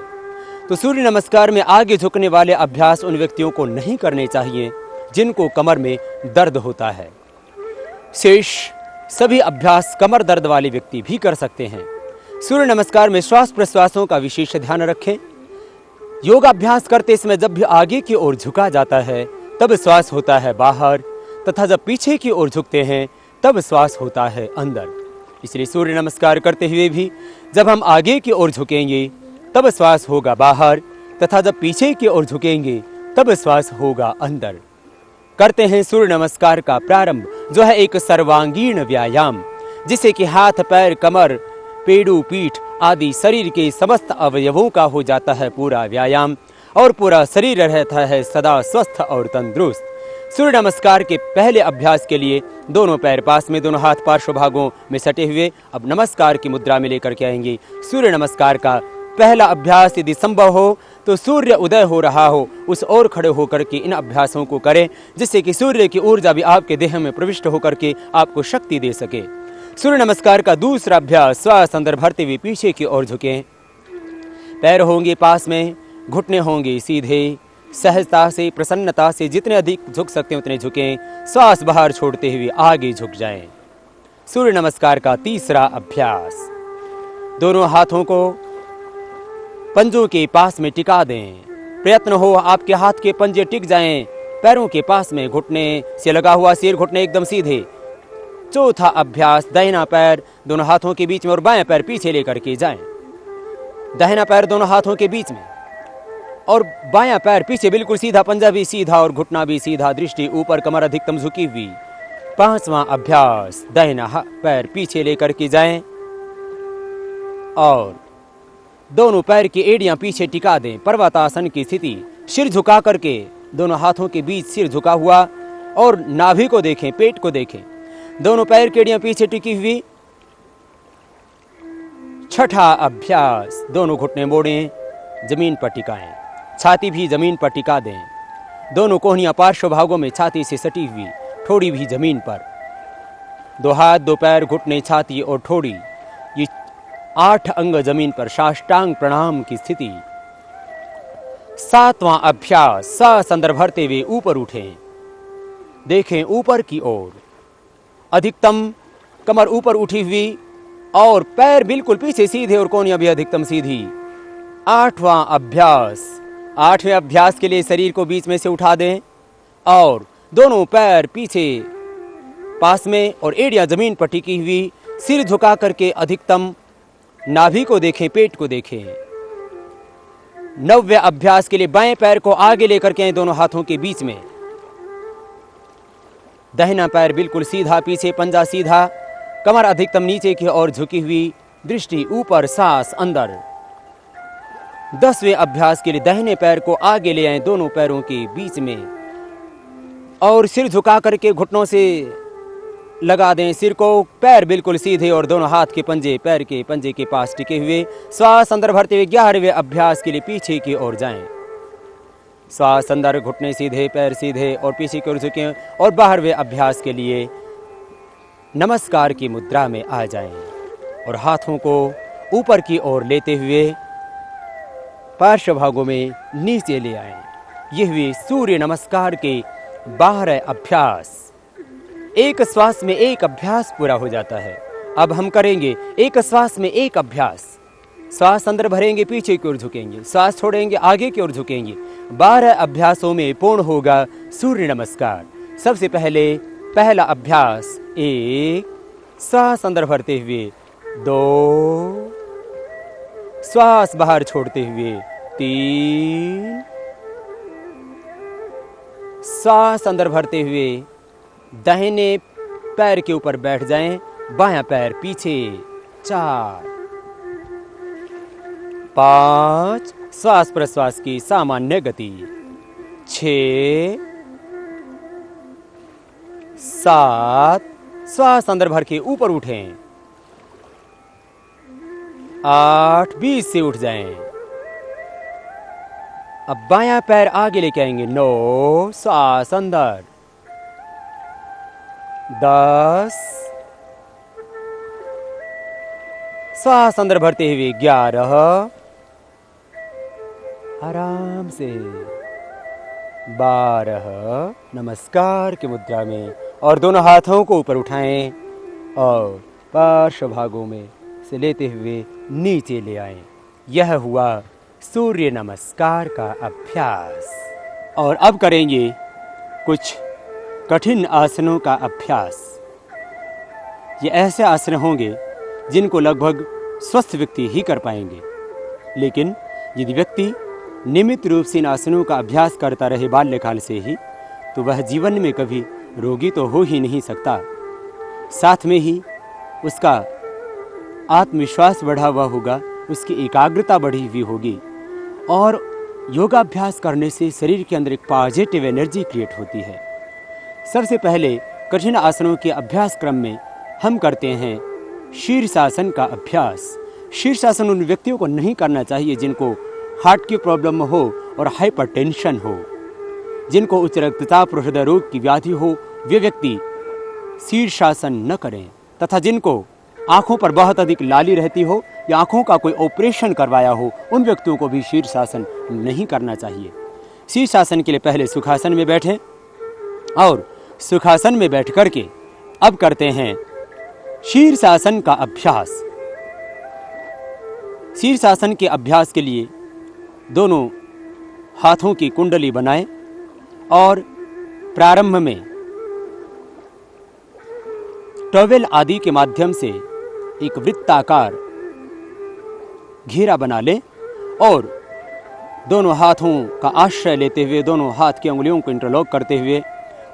तो सूर्य नमस्कार में आगे झुकने वाले अभ्यास उन व्यक्तियों को नहीं करने चाहिए जिनको कमर में दर्द होता है। शेष सभी अभ्यास कमर दर्द वाले व्यक्ति भी कर सकते हैं। सूर्य नमस्कार में श्वास प्रश्वासों का विशेष ध्यान रखें। योगाभ्यास करते समय जब भी आगे की ओर झुका जाता है तब श्वास होता है बाहर, तथा जब पीछे की ओर झुकते हैं तब श्वास होता है अंदर। इसलिए सूर्य नमस्कार करते हुए भी जब हम आगे की ओर झुकेंगे तब श्वास होगा बाहर, तथा जब पीछे की ओर झुकेंगे तब श्वास होगा अंदर। करते हैं सूर्य नमस्कार का प्रारंभ, जो है एक सर्वांगीण व्यायाम, जिससे कि हाथ पैर कमर पेड़ू पीठ आदि शरीर के समस्त अवयवों का हो जाता है पूरा व्यायाम, और पूरा शरीर रहता है सदा स्वस्थ और तंदुरुस्त। सूर्य नमस्कार के पहले अभ्यास के लिए दोनों पैर पास में, दोनों हाथ पार्श्व भागों में सटे हुए अब नमस्कार की मुद्रा में लेकर के आएंगे। सूर्य नमस्कार का पहला अभ्यास यदि संभव हो तो सूर्य उदय हो रहा हो उस ओर खड़े होकर के इन अभ्यासों को करें, जिससे कि सूर्य की ऊर्जा भी आपके देह में प्रविष्ट होकर के आपको शक्ति दे सके। सूर्य नमस्कार का दूसरा अभ्यास, श्वास अंदर भरते हुए पीछे की ओर झुकें। पैर होंगे पास में, घुटने होंगे सीधे, सहजता से प्रसन्नता से जितने अधिक झुक सकते हैं उतने झुकें। श्वास बाहर छोड़ते हुए आगे झुक जाएं। सूर्य नमस्कार का तीसरा अभ्यास, दोनों हाथों को पंजों के पास में टिका दें। प्रयत्न हो आपके हाथ के पंजे टिक जाएं, पैरों के पास में घुटने से लगा हुआ सिर, घुटने एकदम सीधे। चौथा अभ्यास, दाहिना पैर दोनों हाथों के बीच में और बायां पैर पीछे लेकर के जाएं। दाहिना पैर दोनों हाथों के बीच में और बायां पैर पीछे बिल्कुल सीधा, पंजा भी सीधा और घुटना भी सीधा, दृष्टि ऊपर, कमर अधिकतम झुकी हुई। पांचवा अभ्यास, दाहिना पैर पीछे लेकर के जाएं और दोनों पैर की एड़ियां पीछे टिका दें। पर्वतासन की स्थिति, सिर झुका करके दोनों हाथों के बीच सिर झुका हुआ, और नाभि को देखें, पेट को देखें, दोनों पैर की एड़ियां पीछे टिकी हुई। छठा अभ्यास, दोनों घुटने मोड़ें, जमीन पर टिकाएं, छाती भी जमीन पर टिका दें। दोनों कोहनियां पार्श्व भागों में छाती से सटी हुई, ठोड़ी भी जमीन पर। दो हाथ, दो पैर, घुटने, छाती और ठोड़ी, ये 8 अंग जमीन पर, साष्टांग प्रणाम की स्थिति। सातवां अभ्यास, सांस अंदर भरते हुए ऊपर उठें, देखें ऊपर की ओर, अधिकतम कमर ऊपर उठी हुई और पैर बिल्कुल पीछे सीधे और कोहनियां भी अधिकतम सीधी। आठवां अभ्यास, आठवें अभ्यास के लिए शरीर को बीच में से उठा दें और दोनों पैर पीछे पास में और एड़ियां जमीन पर टिकी हुई, सिर झुका करके अधिकतम नाभि को देखें, पेट को देखें। नौवें अभ्यास के लिए बाएं पैर को आगे लेकर के आए दोनों हाथों के बीच में, दाहिना पैर बिल्कुल सीधा, पीछे पंजा सीधा, कमर अधिकतम नीचे की ओर झुकी हुई, दृष्टि ऊपर, सांस अंदर। 10वें अभ्यास के लिए दाहिने पैर को आगे ले आए दोनों पैरों के बीच में और सिर झुका करके घुटनों से लगा दें सिर को, पैर बिल्कुल सीधे और दोनों हाथ के पंजे पैर के पंजे के पास टिके हुए। श्वास अंदर भरते हुए 11वें अभ्यास के लिए पीछे की ओर जाएं। श्वास अंदर, घुटने सीधे, पैर सीधे और पीछे की ओर झुकें, और 12वें अभ्यास के लिए नमस्कार की मुद्रा में आ जाएं और हाथों को ऊपर की ओर लेते हुए पार्श्व भागों में नीचे ले आएं। ये हुए सूर्य नमस्कार के 12 अभ्यास। एक श्वास में एक अभ्यास पूरा हो जाता है। अब हम करेंगे एक श्वास में एक अभ्यास। श्वास अंदर भरेंगे, पीछे की ओर झुकेंगे, श्वास छोड़ेंगे, आगे की ओर झुकेंगे। 12 अभ्यासों में पूर्ण होगा सूर्य नमस्कार। सबसे पहले पहला अभ्यास 1, श्वास अंदर भरते हुए 2, श्वास बाहर छोड़ते हुए 3, श्वास अंदर भरते हुए दाहिने पैर के ऊपर बैठ जाएं, बायां पैर पीछे 4, 5, श्वास प्रश्वास की सामान्य गति 6, 7, श्वास अंदर भर के ऊपर उठें 8, 20 से उठ जाएं। अब बायां पैर आगे लेके आएंगे 9, श्वास अंदर 10, श्वास अंदर भरते हुए 11, आराम से 12, नमस्कार की मुद्रा में, और दोनों हाथों को ऊपर उठाएं और पार्श्व भागों में से लेते हुए नीचे ले आएं। यह हुआ सूर्य नमस्कार का अभ्यास। और अब करेंगे कुछ कठिन आसनों का अभ्यास। ये ऐसे आसन होंगे जिनको लगभग स्वस्थ व्यक्ति ही कर पाएंगे, लेकिन यदि व्यक्ति नियमित रूप से इन आसनों का अभ्यास करता रहे बाल्यकाल से ही, तो वह जीवन में कभी रोगी तो हो ही नहीं सकता, साथ में ही उसका आत्मविश्वास बढ़ा हुआ होगा, उसकी एकाग्रता बढ़ी हुई होगी, और योगाभ्यास करने से शरीर के अंदर एक पॉजिटिव एनर्जी क्रिएट होती है। सबसे पहले कठिन आसनों के अभ्यास क्रम में हम करते हैं शीर्षासन का अभ्यास। शीर्षासन उन व्यक्तियों को नहीं करना चाहिए जिनको हार्ट की प्रॉब्लम हो और हाइपरटेंशन हो, जिनको उच्च रक्तचाप और हृदय रोग की व्याधि हो, वे व्यक्ति शीर्षासन न करें। तथा जिनको आंखों पर बहुत अधिक लाली रहती हो या आंखों का कोई ऑपरेशन करवाया हो, उन व्यक्तियों को भी शीर्षासन नहीं करना चाहिए। शीर्षासन के लिए पहले सुखासन में बैठें और सुखासन में बैठ करके अब करते हैं शीर्षासन का अभ्यास। शीर्षासन के अभ्यास के लिए दोनों हाथों की कुंडली बनाएं और प्रारंभ में टॉवेल आदि के माध्यम से एक वृत्ताकार घेरा बना लें और दोनों हाथों का आश्रय लेते हुए दोनों हाथ की उंगलियों को इंटरलॉक करते हुए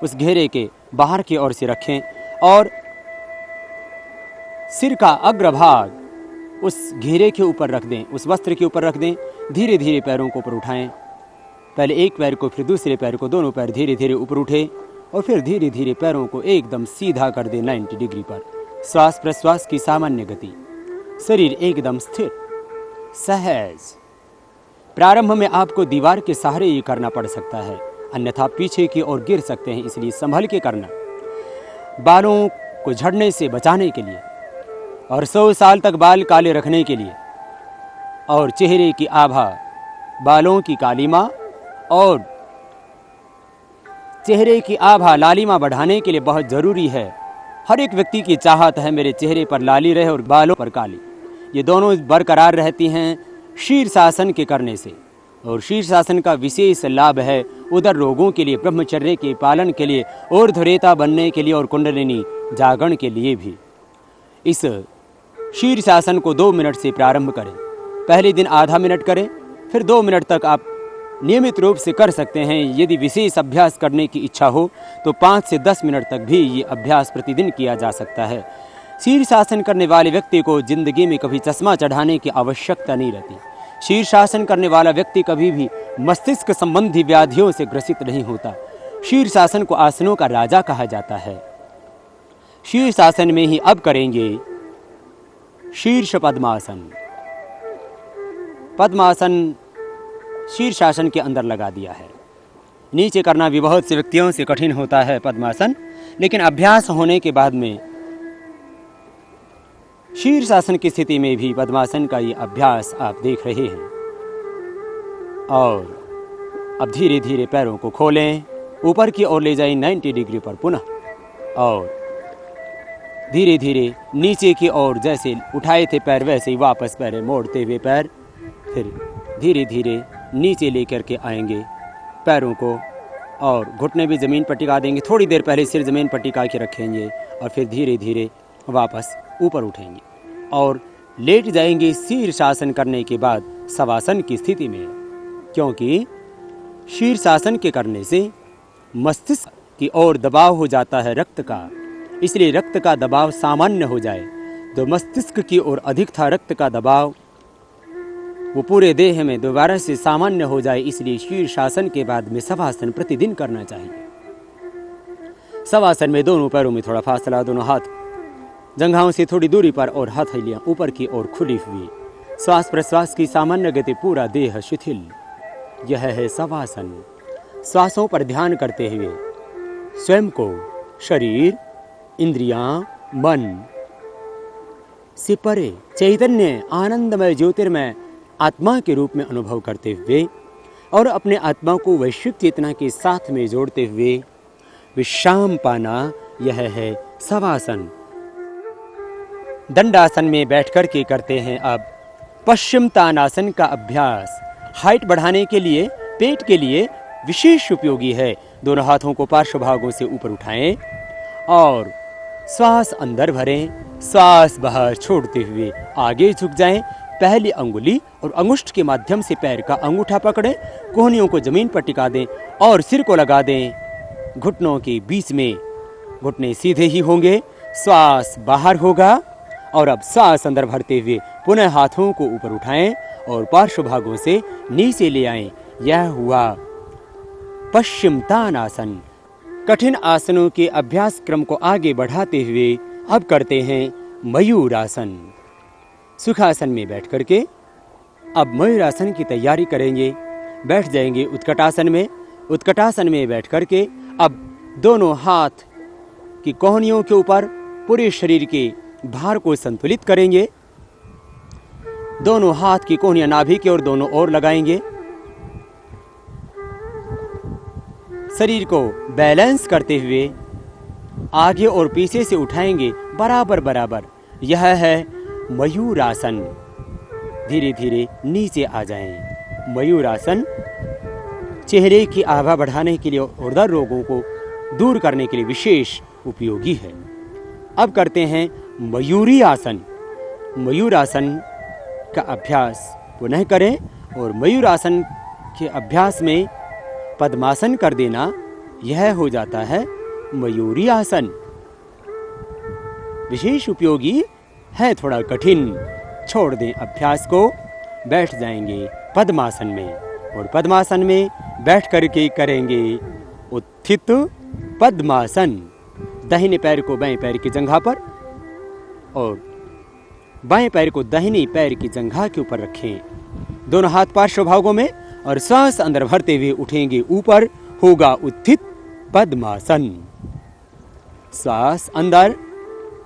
उस घेरे के बाहर की ओर से रखें और सिर का अग्रभाग उस घेरे के ऊपर रख दें, उस वस्त्र के ऊपर रख दें। धीरे धीरे पैरों को ऊपर उठाएं, पहले एक पैर को फिर दूसरे पैर को, दोनों पैर धीरे धीरे ऊपर उठे और फिर धीरे धीरे पैरों को एकदम सीधा कर दें 90 डिग्री पर। श्वास प्रश्वास की सामान्य गति, शरीर एकदम स्थिर सहज। प्रारंभ में आपको दीवार के सहारे ये करना पड़ सकता है, अन्यथा पीछे की ओर गिर सकते हैं, इसलिए संभल के करना। बालों को झड़ने से बचाने के लिए और 100 साल तक बाल काले रखने के लिए और चेहरे की आभा, बालों की कालीमा और चेहरे की आभा लालिमा बढ़ाने के लिए बहुत जरूरी है। हर एक व्यक्ति की चाहत है मेरे चेहरे पर लाली रहे और बालों पर काली। ये दोनों बरकरार रहती हैं शीर्षासन के करने से। और शीर्षासन का विशेष लाभ है उदर रोगों के लिए, ब्रह्मचर्य के पालन के लिए, ऊर्ध्वरेता बनने के लिए और कुंडलिनी जागरण के लिए भी। इस शीर्षासन को 2 मिनट से प्रारंभ करें। पहले दिन आधा मिनट करें, फिर 2 मिनट तक आप नियमित रूप से कर सकते हैं। यदि विशेष अभ्यास करने की इच्छा हो तो 5 से 10 मिनट तक भी ये अभ्यास प्रतिदिन किया जा सकता है। शीर्षासन करने वाले व्यक्ति को जिंदगी में कभी चश्मा चढ़ाने की आवश्यकता नहीं रहती। शीर्षासन करने वाला व्यक्ति कभी भी मस्तिष्क संबंधी व्याधियों से ग्रसित नहीं होता। शीर्षासन को आसनों का राजा कहा जाता है। शीर्षासन में ही अब करेंगे शीर्ष पद्मासन। पद्मासन शीर्षासन के अंदर लगा दिया है। नीचे करना भी बहुत से व्यक्तियों से कठिन होता है पद्मासन, लेकिन अभ्यास होने के बाद में शीर्षासन की स्थिति में भी पद्मासन का ये अभ्यास आप देख रहे हैं। और अब धीरे धीरे पैरों को खोलें, ऊपर की ओर ले जाएं 90 डिग्री पर पुनः, और धीरे धीरे नीचे की ओर जैसे उठाए थे पैर वैसे ही वापस पैर मोड़ते हुए पैर, फिर धीरे धीरे नीचे लेकर के आएंगे पैरों को, और घुटने भी ज़मीन पर टिका देंगे। थोड़ी देर पहले सिर ज़मीन पर टिका के रखेंगे और फिर धीरे धीरे वापस ऊपर उठेंगे और लेट जाएंगे शीर्षासन करने के बाद शवासन की स्थिति में, क्योंकि शीर्षासन के करने से मस्तिष्क की ओर दबाव हो जाता है रक्त का। इसलिए रक्त का दबाव सामान्य हो जाए तो मस्तिष्क की ओर अधिक था रक्त का दबाव, वो पूरे देह में दोबारा से सामान्य हो जाए। इसलिए शीर्षासन के बाद में शवासन प्रतिदिन करना चाहिए। शवासन में दोनों पैरों में थोड़ा फासला, दोनों हाथ जंघाओं से थोड़ी दूरी पर और हथेलियां ऊपर की ओर खुली हुई, श्वास प्रश्वास की सामान्य गति, पूरा देह शिथिल, यह है शवासन। श्वासों पर ध्यान करते हुए स्वयं को शरीर, इंद्रियां, मन से परे चैतन्य आनंदमय ज्योतिर्मय आत्मा के रूप में अनुभव करते हुए और अपने आत्मा को वैश्विक चेतना के साथ में जोड़ते हुए विश्राम पाना, यह है शवासन। दंडासन में बैठकर के करते हैं अब पश्चिम तानासन का अभ्यास। हाइट बढ़ाने के लिए, पेट के लिए विशेष उपयोगी है। दोनों हाथों को पार्श्व भागों से ऊपर उठाएं और श्वास अंदर भरें, श्वास बाहर छोड़ते हुए आगे झुक जाएं। पहली अंगुली और अंगुष्ठ के माध्यम से पैर का अंगूठा पकड़ें, कोहनियों को जमीन पर टिका दें और सिर को लगा दें घुटनों के बीच में। घुटने सीधे ही होंगे, श्वास बाहर होगा और अब श्वास अंदर भरते हुए पुनः हाथों को ऊपर उठाएं और पार्श्व भागों से नीचे ले आएं। यह हुआ पश्चिम तानासन। कठिन आसनों के अभ्यास क्रम को आगे बढ़ाते हुए अब करते हैं मयूरासन। सुखासन में बैठ करके अब मयूरासन की तैयारी करेंगे। बैठ जाएंगे उत्कटासन में। उत्कटासन में बैठ करके अब दोनों हाथ की कोहनियों के ऊपर पूरे शरीर के भार को संतुलित करेंगे। दोनों हाथ की कोहनियां नाभि की ओर दोनों ओर लगाएंगे। शरीर को बैलेंस करते हुए आगे और पीछे से उठाएंगे बराबर बराबर। यह है मयूरासन। धीरे धीरे नीचे आ जाएं। मयूरासन चेहरे की आभा बढ़ाने के लिए और उदर रोगों को दूर करने के लिए विशेष उपयोगी है। अब करते हैं मयूरी आसन। मयूरासन का अभ्यास पुनः करें और मयूरासन के अभ्यास में पद्मासन कर देना, यह हो जाता है मयूरी आसन। विशेष उपयोगी है, थोड़ा कठिन, छोड़ दें अभ्यास को। बैठ जाएंगे पद्मासन में और पद्मासन में बैठ करके करेंगे उत्थित पद्मासन। दाहिने पैर को बाएं पैर की जंघा पर और बाएं पैर को दाहिने पैर की जंघा के ऊपर रखें। दोनों हाथ पार्श्व भागों में और श्वास अंदर भरते हुए उठेंगे ऊपर। होगा उत्थित पद्मासन। श्वास अंदर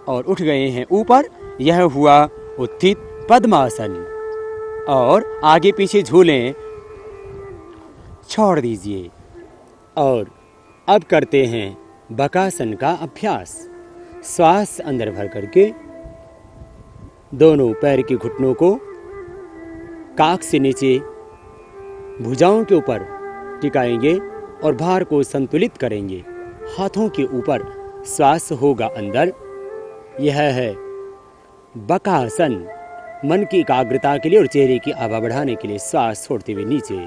और उठ गए हैं ऊपर। यह हुआ उत्थित पद्मासन। और आगे पीछे झूलें छोड़ दीजिए। और अब करते हैं बकासन का अभ्यास। श्वास अंदर भर करके दोनों पैर के घुटनों को काख से नीचे भुजाओं के ऊपर टिकाएंगे और भार को संतुलित करेंगे। हाथों के ऊपर श्वास होगा अंदर। यह है बकासन। मन की एकाग्रता के लिए और चेहरे की आभा बढ़ाने के लिए श्वास छोड़ते हुए नीचे।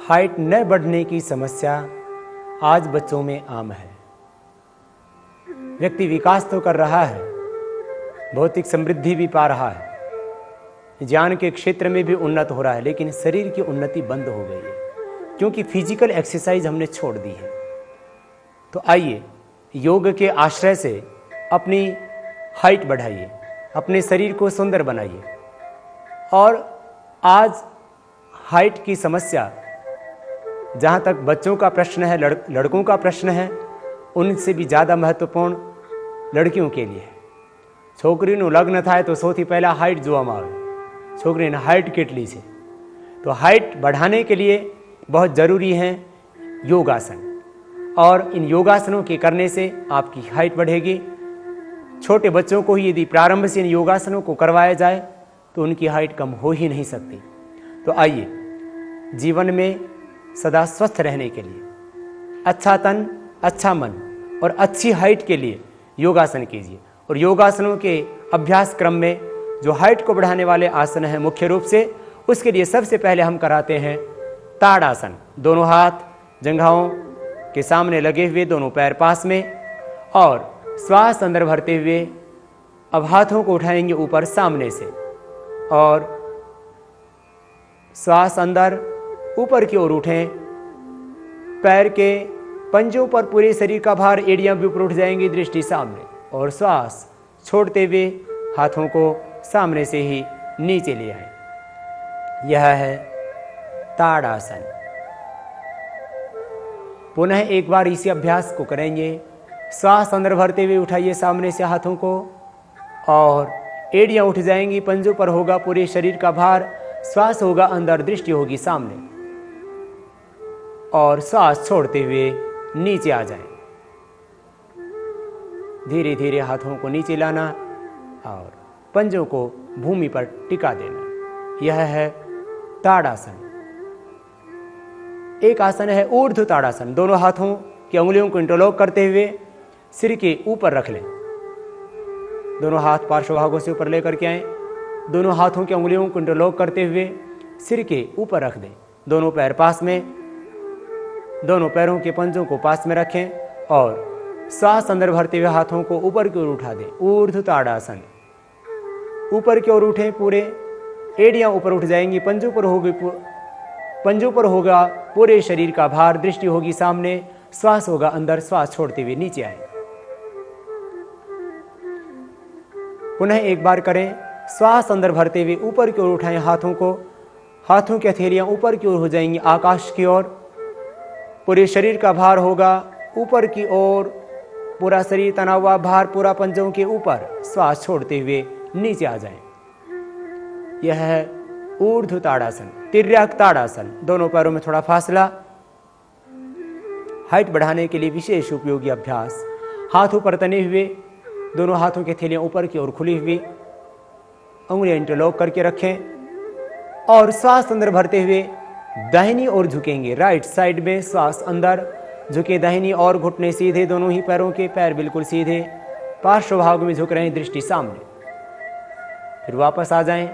हाइट न बढ़ने की समस्या आज बच्चों में आम है। व्यक्ति विकास तो कर रहा है, भौतिक समृद्धि भी पा रहा है, ज्ञान के क्षेत्र में भी उन्नत हो रहा है, लेकिन शरीर की उन्नति बंद हो गई है क्योंकि फिजिकल एक्सरसाइज हमने छोड़ दी है। तो आइए योग के आश्रय से अपनी हाइट बढ़ाइए, अपने शरीर को सुंदर बनाइए। और आज हाइट की समस्या जहाँ तक बच्चों का प्रश्न है, लड़कों का प्रश्न है, उनसे भी ज़्यादा महत्वपूर्ण लड़कियों के लिए है। छोकरीનું લગ્ન થાય તો સૌથી પહેલાં હાઇટ જોવામાં આવે, છોકરીને હાઇટ કેટલી છે। तो हाइट बढ़ाने के लिए बहुत ज़रूरी है योगासन, और इन योगासनों के करने से आपकी हाइट बढ़ेगी। छोटे बच्चों को ही यदि प्रारंभ से इन योगासनों को करवाया जाए तो उनकी हाइट कम हो ही नहीं सकती। तो आइए जीवन में सदा स्वस्थ रहने के लिए, अच्छा तन, अच्छा मन और अच्छी हाइट के लिए योगासन कीजिए। और योगासनों के अभ्यास क्रम में जो हाइट को बढ़ाने वाले आसन हैं मुख्य रूप से, उसके लिए सबसे पहले हम कराते हैं ताड़ासन। दोनों हाथ जंघाओं के सामने लगे हुए, दोनों पैर पास में, और श्वास अंदर भरते हुए अब हाथों को उठाएंगे ऊपर सामने से, और श्वास अंदर ऊपर की ओर उठें। पैर के पंजों पर पूरे शरीर का भार, एड़ियां भी ऊपर उठ जाएंगी, दृष्टि सामने, और श्वास छोड़ते हुए हाथों को सामने से ही नीचे ले आए। यह है ताड़ासन। पुनः एक बार इसी अभ्यास को करेंगे। श्वास अंदर भरते हुए उठाइए सामने से हाथों को, और एड़ियां उठ जाएंगी, पंजों पर होगा पूरे शरीर का भार, श्वास होगा अंदर, दृष्टि होगी सामने, और श्वास छोड़ते हुए नीचे आ जाएं। धीरे धीरे हाथों को नीचे लाना और पंजों को भूमि पर टिका देना। यह है ताड़ासन। एक आसन है ऊर्ध्व ताड़ासन। दोनों हाथों की उंगलियों को इंटरलॉक करते हुए सिर के ऊपर रख लें। दोनों हाथ पार्श्व भागों से ऊपर लेकर के आए। दोनों हाथों की उंगलियों को इंटरलॉक करते हुए सिर के ऊपर रख दें। दोनों पैर पास में, दोनों पैरों के पंजों को पास में रखें, और श्वास अंदर भरते हुए हाथों को ऊपर की ओर उठा दें। ऊर्ध्व ताड़ासन। ऊपर की ओर उठें, पूरे एड़ियां ऊपर उठ जाएंगी, पंजों पर होगा पूरे शरीर का भार, दृष्टि होगी सामने, श्वास होगा अंदर, श्वास छोड़ते हुए नीचे आए। पुनः एक बार करें। श्वास अंदर भरते हुए ऊपर की ओर उठाएं हाथों को। हाथों की हथेलियां ऊपर की ओर हो जाएंगी, आकाश की ओर। पूरे शरीर का भार होगा ऊपर की ओर, पूरा शरीर तना हुआ, भार पूरा पंजों के ऊपर, श्वास छोड़ते हुए नीचे आ जाएं। यह है ऊर्ध्व ताड़ासन। तिर्यक ताड़ासन। दोनों पैरों में थोड़ा फासला। हाइट बढ़ाने के लिए विशेष उपयोगी अभ्यास। हाथ ऊपर तने हुए, दोनों हाथों की थैलियां ऊपर की ओर खुली हुई, उंगलियां इंटरलॉक करके रखें, और श्वास अंदर भरते हुए दाहिनी ओर झुकेंगे। राइट साइड में श्वास अंदर झुके, दाहिनी और घुटने सीधे, दोनों ही पैरों के पैर बिल्कुल सीधे, पार्श्व भाग में झुक रहे हैं, दृष्टि सामने। फिर वापस आ जाएं,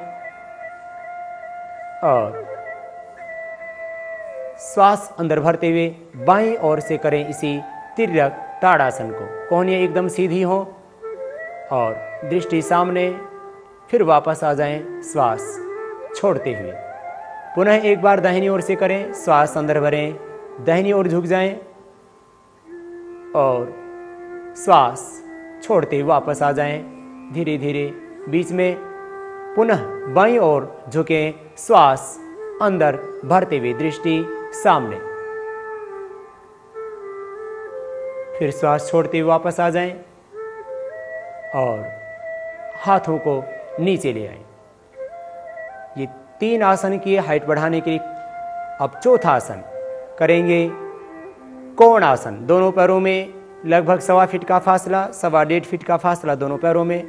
और श्वास अंदर भरते हुए बाईं ओर से करें इसी तिर्यक ताड़ासन को। कोहनियां एकदम सीधी हो और दृष्टि सामने। फिर वापस आ जाएं, श्वास छोड़ते हुए। पुनः एक बार दाहिनी ओर से करें। श्वास अंदर भरें, दाहिनी ओर झुक जाएं, और श्वास छोड़ते हुए वापस आ जाएं धीरे धीरे। बीच में पुनः बाईं ओर झुकें, श्वास अंदर भरते हुए, दृष्टि सामने। फिर श्वास छोड़ते हुए वापस आ जाएं, और हाथों को नीचे ले आएं। ये 3 आसन किए हाइट बढ़ाने के लिए। अब चौथा आसन करेंगे कोण आसन। दोनों पैरों में लगभग 1.25 फीट का फासला, 1.25 फीट का फासला दोनों पैरों में।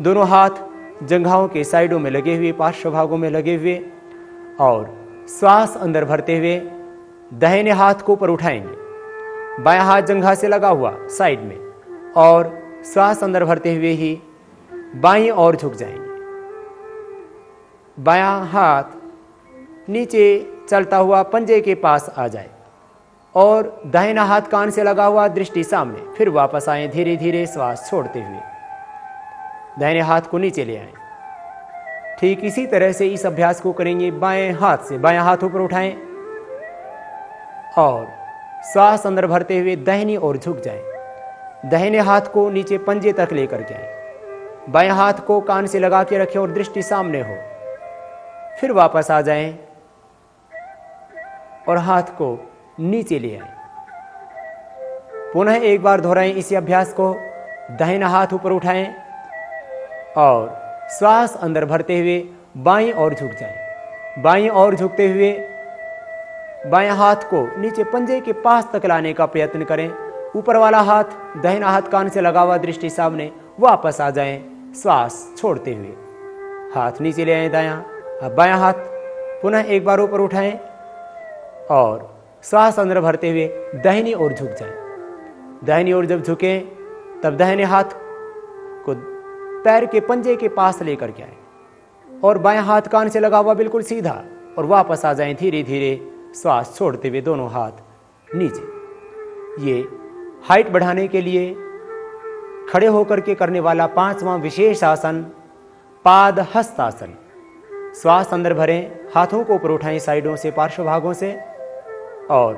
दोनों हाथ जंघाओं के साइडों में लगे हुए, पार्श्व भागों में लगे हुए, और श्वास अंदर भरते हुए दाहिने हाथ को ऊपर उठाएंगे। बायां हाथ जंघा से लगा हुआ साइड में, और श्वास अंदर भरते हुए ही बाईं ओर झुक जाएंगे। बायां हाथ नीचे चलता हुआ पंजे के पास आ जाए और दाहिना हाथ कान से लगा हुआ, दृष्टि सामने। फिर वापस आए, धीरे धीरे श्वास छोड़ते हुए दाहिने हाथ को नीचे ले आए। ठीक इसी तरह से इस अभ्यास को करेंगे बाएं हाथ से। बायां हाथ ऊपर उठाएं और श्वास अंदर भरते हुए दाहिनी ओर झुक जाएं। दाहिने हाथ को नीचे पंजे तक लेकर के आए। बाएं हाथ को कान से लगा के रखें और दृष्टि सामने हो। फिर वापस आ जाएं और हाथ को नीचे ले आए। पुनः एक बार दोहराएं इसी अभ्यास को। दाहिना हाथ ऊपर उठाएं और श्वास अंदर भरते हुए बाईं ओर झुक जाएं। बाईं ओर झुकते हुए बाएं हाथ को नीचे पंजे के पास तक लाने का प्रयत्न करें। ऊपर वाला हाथ दाहिना हाथ कान से लगा हुआ, दृष्टि सामने। वापस आ जाएं श्वास छोड़ते हुए। हाथ नीचे ले आए दायां। अब बायां हाथ पुनः एक बार ऊपर उठाएं और श्वास अंदर भरते हुए दाहिनी ओर झुक जाएं। दाहिनी ओर जब झुकें तब दाहिने हाथ को पैर के पंजे के पास लेकर के आए और बायां हाथ कान से लगा हुआ बिल्कुल सीधा, और वापस आ जाएं धीरे धीरे श्वास छोड़ते हुए दोनों हाथ नीचे। ये हाइट बढ़ाने के लिए खड़े होकर के करने वाला 5वां विशेष आसन पाद हस्तासन। श्वास अंदर भरें, हाथों को ऊपर उठाएं साइडों से, पार्श्व भागों से, और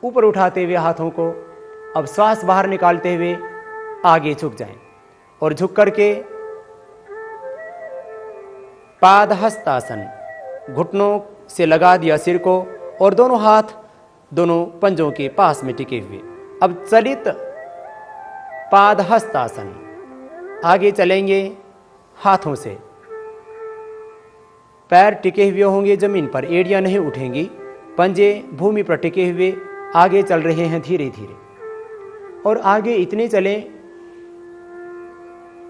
ऊपर उठाते हुए हाथों को अब श्वास बाहर निकालते हुए आगे झुक जाएं और झुक करके पाद हस्तासन, घुटनों से लगा दिया सिर को और दोनों हाथ दोनों पंजों के पास में टिके हुए। अब चलित पाद हस्तासन। आगे चलेंगे हाथों से, पैर टिके हुए होंगे जमीन पर, एड़ियां नहीं उठेंगी, पंजे भूमि पर टिके हुए आगे चल रहे हैं धीरे धीरे। और आगे इतने चलें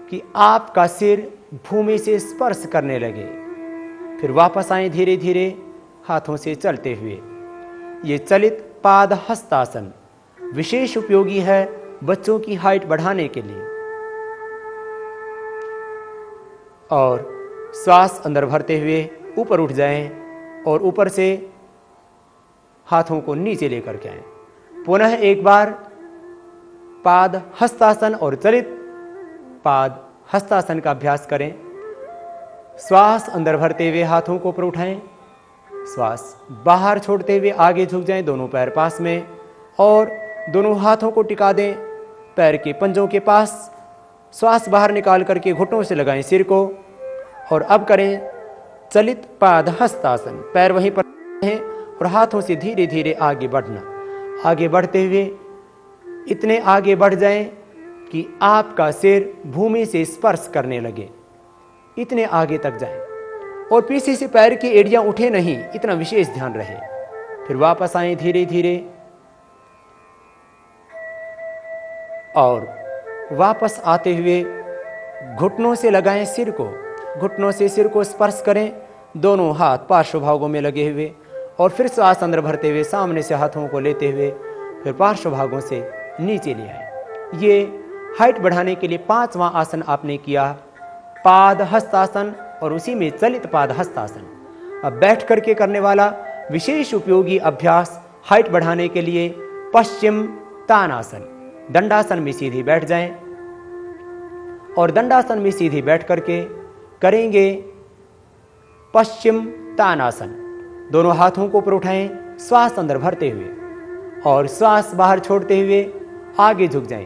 कि आपका सिर भूमि से स्पर्श करने लगे। फिर वापस आए धीरे धीरे हाथों से चलते हुए। ये चलित पाद हस्तासन विशेष उपयोगी है बच्चों की हाइट बढ़ाने के लिए। और श्वास अंदर भरते हुए ऊपर उठ जाएं और ऊपर से हाथों को नीचे लेकर के आएं। पुनः एक बार पाद हस्तासन और चलित पाद हस्तासन का अभ्यास करें। श्वास अंदर भरते हुए हाथों को ऊपर उठाएं, श्वास बाहर छोड़ते हुए आगे झुक जाएं दोनों पैर पास में, और दोनों हाथों को टिका दें पैर के पंजों के पास। श्वास बाहर निकाल करके घुटनों से लगाएं सिर को, और अब करें चलित पाद हस्तासन। पैर वहीं पर हैं और हाथों से धीरे धीरे आगे बढ़ना। आगे बढ़ते हुए इतने आगे बढ़ जाएं कि आपका सिर भूमि से स्पर्श करने लगे, इतने आगे तक जाएं, और पीछे से पैर की एड़ियां उठे नहीं, इतना विशेष ध्यान रहे। फिर वापस आएं धीरे धीरे और वापस आते हुए घुटनों से लगाएं सिर को, घुटनों से सिर को स्पर्श करें, दोनों हाथ पार्श्व भागों में लगे हुए, और फिर श्वास अंदर भरते हुए सामने से हाथों को लेते हुए फिर पार्श्व भागों से नीचे ले आए। ये हाइट बढ़ाने के लिए 5वां आसन आपने किया, पाद हस्तासन, और उसी में चलित पाद हस्तासन। अब बैठ करके करने वाला विशेष उपयोगी अभ्यास हाइट बढ़ाने के लिए पश्चिम तानासन। दंडासन में सीधी बैठ जाएं और दंडासन में सीधी बैठ करके करेंगे पश्चिम तानासन। दोनों हाथों को ऊपर उठाएं, श्वास अंदर भरते हुए, और श्वास बाहर छोड़ते हुए आगे झुक जाएं।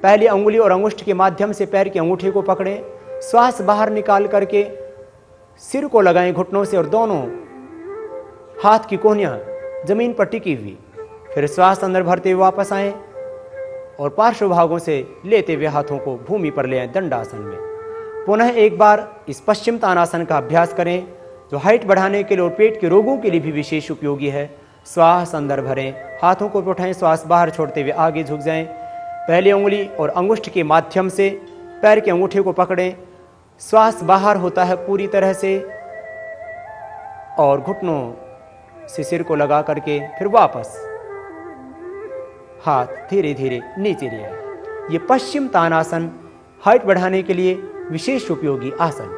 पहली अंगुली और अंगुष्ठ के माध्यम से पैर के अंगूठे को पकड़ें, श्वास बाहर निकाल करके सिर को लगाएं घुटनों से, और दोनों हाथ की कोहनियां जमीन पर टिकी हुई। फिर श्वास अंदर भरते हुए वापस आएं और पार्श्व भागों से लेते हुए हाथों को भूमि पर ले आएं दंडासन में। पुनः एक बार इस पश्चिम तानासन का अभ्यास करें, जो हाइट बढ़ाने के लिए और पेट के रोगों के लिए भी विशेष उपयोगी है। श्वास अंदर भरें, हाथों को उठाएं, श्वास बाहर छोड़ते हुए आगे झुक जाएं। पहली उंगली और अंगुष्ठ के माध्यम से पैर के अंगूठे को पकड़ें, श्वास बाहर होता है पूरी तरह से, और घुटनों से सिर को लगा करके फिर वापस हाथ धीरे धीरे नीचे ले आए। ये पश्चिम तानासन हाइट बढ़ाने के लिए विशेष उपयोगी आसन।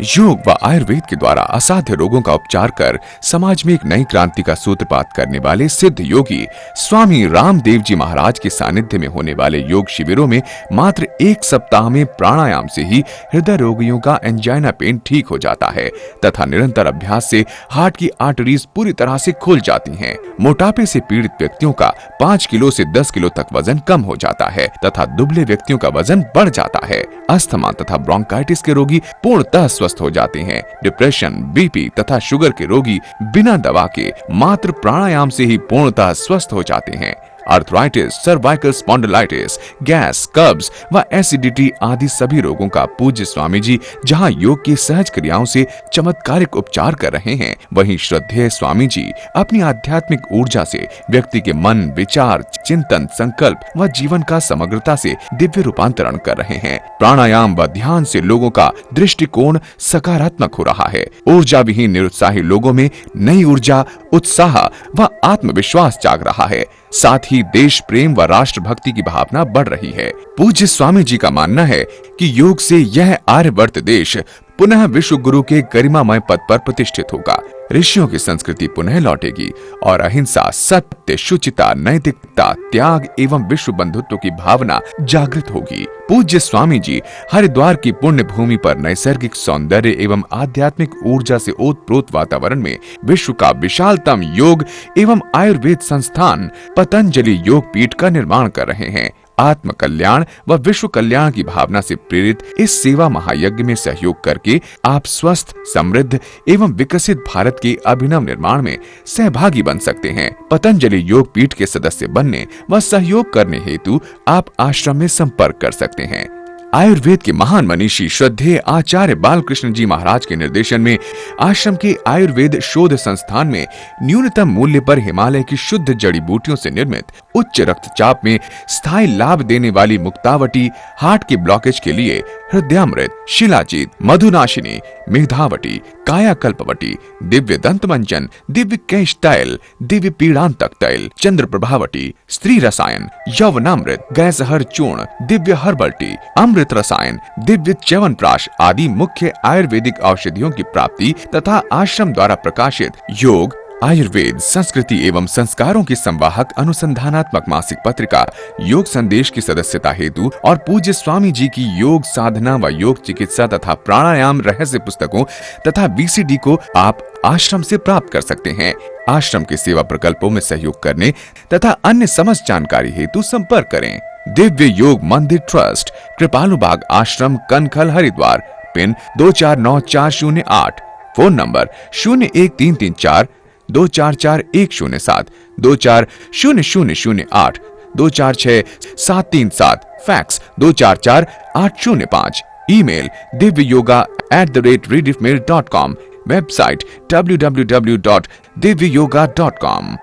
योग व आयुर्वेद के द्वारा असाध्य रोगों का उपचार कर समाज में एक नई क्रांति का सूत्रपात करने वाले सिद्ध योगी स्वामी रामदेव जी महाराज के सानिध्य में होने वाले योग शिविरों में मात्र 1 सप्ताह में प्राणायाम से ही हृदय रोगियों का एंजाइना पेन ठीक हो जाता है तथा निरंतर अभ्यास से हार्ट की आर्टरीज पूरी तरह से खुल जाती हैं। मोटापे से पीड़ित व्यक्तियों का 5 किलो से 10 किलो तक वजन कम हो जाता है तथा दुबले व्यक्तियों का वजन बढ़ जाता है। अस्थमा तथा ब्रोंकाइटिस के रोगी पूर्णतः स्वस्थ हो जाते हैं। डिप्रेशन, बीपी तथा शुगर के रोगी बिना दवा के मात्र प्राणायाम से ही पूर्णतः स्वस्थ हो जाते हैं। आर्थराइटिस, सर्वाइकल स्पॉन्डिलाइटिस, गैस, कब्ज व एसिडिटी आदि सभी रोगों का पूज्य स्वामी जी जहां योग की सहज क्रियाओं से चमत्कारिक उपचार कर रहे हैं, वहीं श्रद्धेय स्वामी जी अपनी आध्यात्मिक ऊर्जा से व्यक्ति के मन, विचार, चिंतन, संकल्प व जीवन का समग्रता से दिव्य रूपांतरण कर रहे हैं। प्राणायाम व ध्यान से लोगों का दृष्टिकोण सकारात्मक हो रहा है। ऊर्जा विहीन निरुत्साही लोगों में नई ऊर्जा, उत्साह व आत्मविश्वास जाग रहा है। साथ ही देश प्रेम व राष्ट्र भक्ति की भावना बढ़ रही है। पूज्य स्वामी जी का मानना है कि योग से यह आर्यवर्त देश पुनः विश्व गुरु के गरिमामय पद पर प्रतिष्ठित होगा। ऋषियों की संस्कृति पुनः लौटेगी और अहिंसा, सत्य, शुचिता, नैतिकता, त्याग एवं विश्व बंधुत्व की भावना जागृत होगी। पूज्य स्वामी जी हरिद्वार की पुण्य भूमि पर नैसर्गिक सौंदर्य एवं आध्यात्मिक ऊर्जा से ओतप्रोत वातावरण में विश्व का विशालतम योग एवं आयुर्वेद संस्थान पतंजलि योग पीठ का निर्माण कर रहे हैं। आत्म कल्याण व विश्व कल्याण की भावना से प्रेरित इस सेवा महायज्ञ में सहयोग करके आप स्वस्थ, समृद्ध एवं विकसित भारत के अभिनव निर्माण में सहभागी बन सकते हैं। पतंजलि योग पीठ के सदस्य बनने व सहयोग करने हेतु आप आश्रम में संपर्क कर सकते हैं। आयुर्वेद के महान मनीषी श्रद्धेय आचार्य बालकृष्ण जी महाराज के निर्देशन में आश्रम के आयुर्वेद शोध संस्थान में न्यूनतम मूल्य पर हिमालय की शुद्ध जड़ी बूटियों से निर्मित उच्च रक्तचाप में स्थायी लाभ देने वाली मुक्तावटी, हार्ट के ब्लॉकेज के लिए हृदयामृत, शिलाजीत, मधुनाशिनी, मेधावटी, कायाकल्पवटी, दिव्य दंत मंजन, दिव्य केश तैल, दिव्य पीड़ांतक तैल, चंद्र प्रभावटी, स्त्री रसायन, यौवनामृत, गैसहर चूर्ण, दिव्य हर्बल टी, अमृत रसायन, दिव्य च्यवनप्राश आदि मुख्य आयुर्वेदिक औषधियों की प्राप्ति तथा आश्रम द्वारा प्रकाशित योग, आयुर्वेद, संस्कृति एवं संस्कारों की संवाहक अनुसंधानात्मक मासिक पत्रिका योग संदेश की सदस्यता हेतु और पूज्य स्वामी जी की योग साधना व योग चिकित्सा तथा प्राणायाम रहस्य पुस्तकों तथा VCD को आप आश्रम से प्राप्त कर सकते हैं। आश्रम के सेवा प्रकल्पों में सहयोग करने तथा अन्य समस्त जानकारी हेतु संपर्क करें। दिव्य योग मंदिर ट्रस्ट, कृपालु बाग आश्रम, Kankhal, Haridwar. Pin 249408। Phone number 01334 244107 240008 246737। Fax 244805। Email divyayoga@rediffmail.com। Website www.divyayoga.com।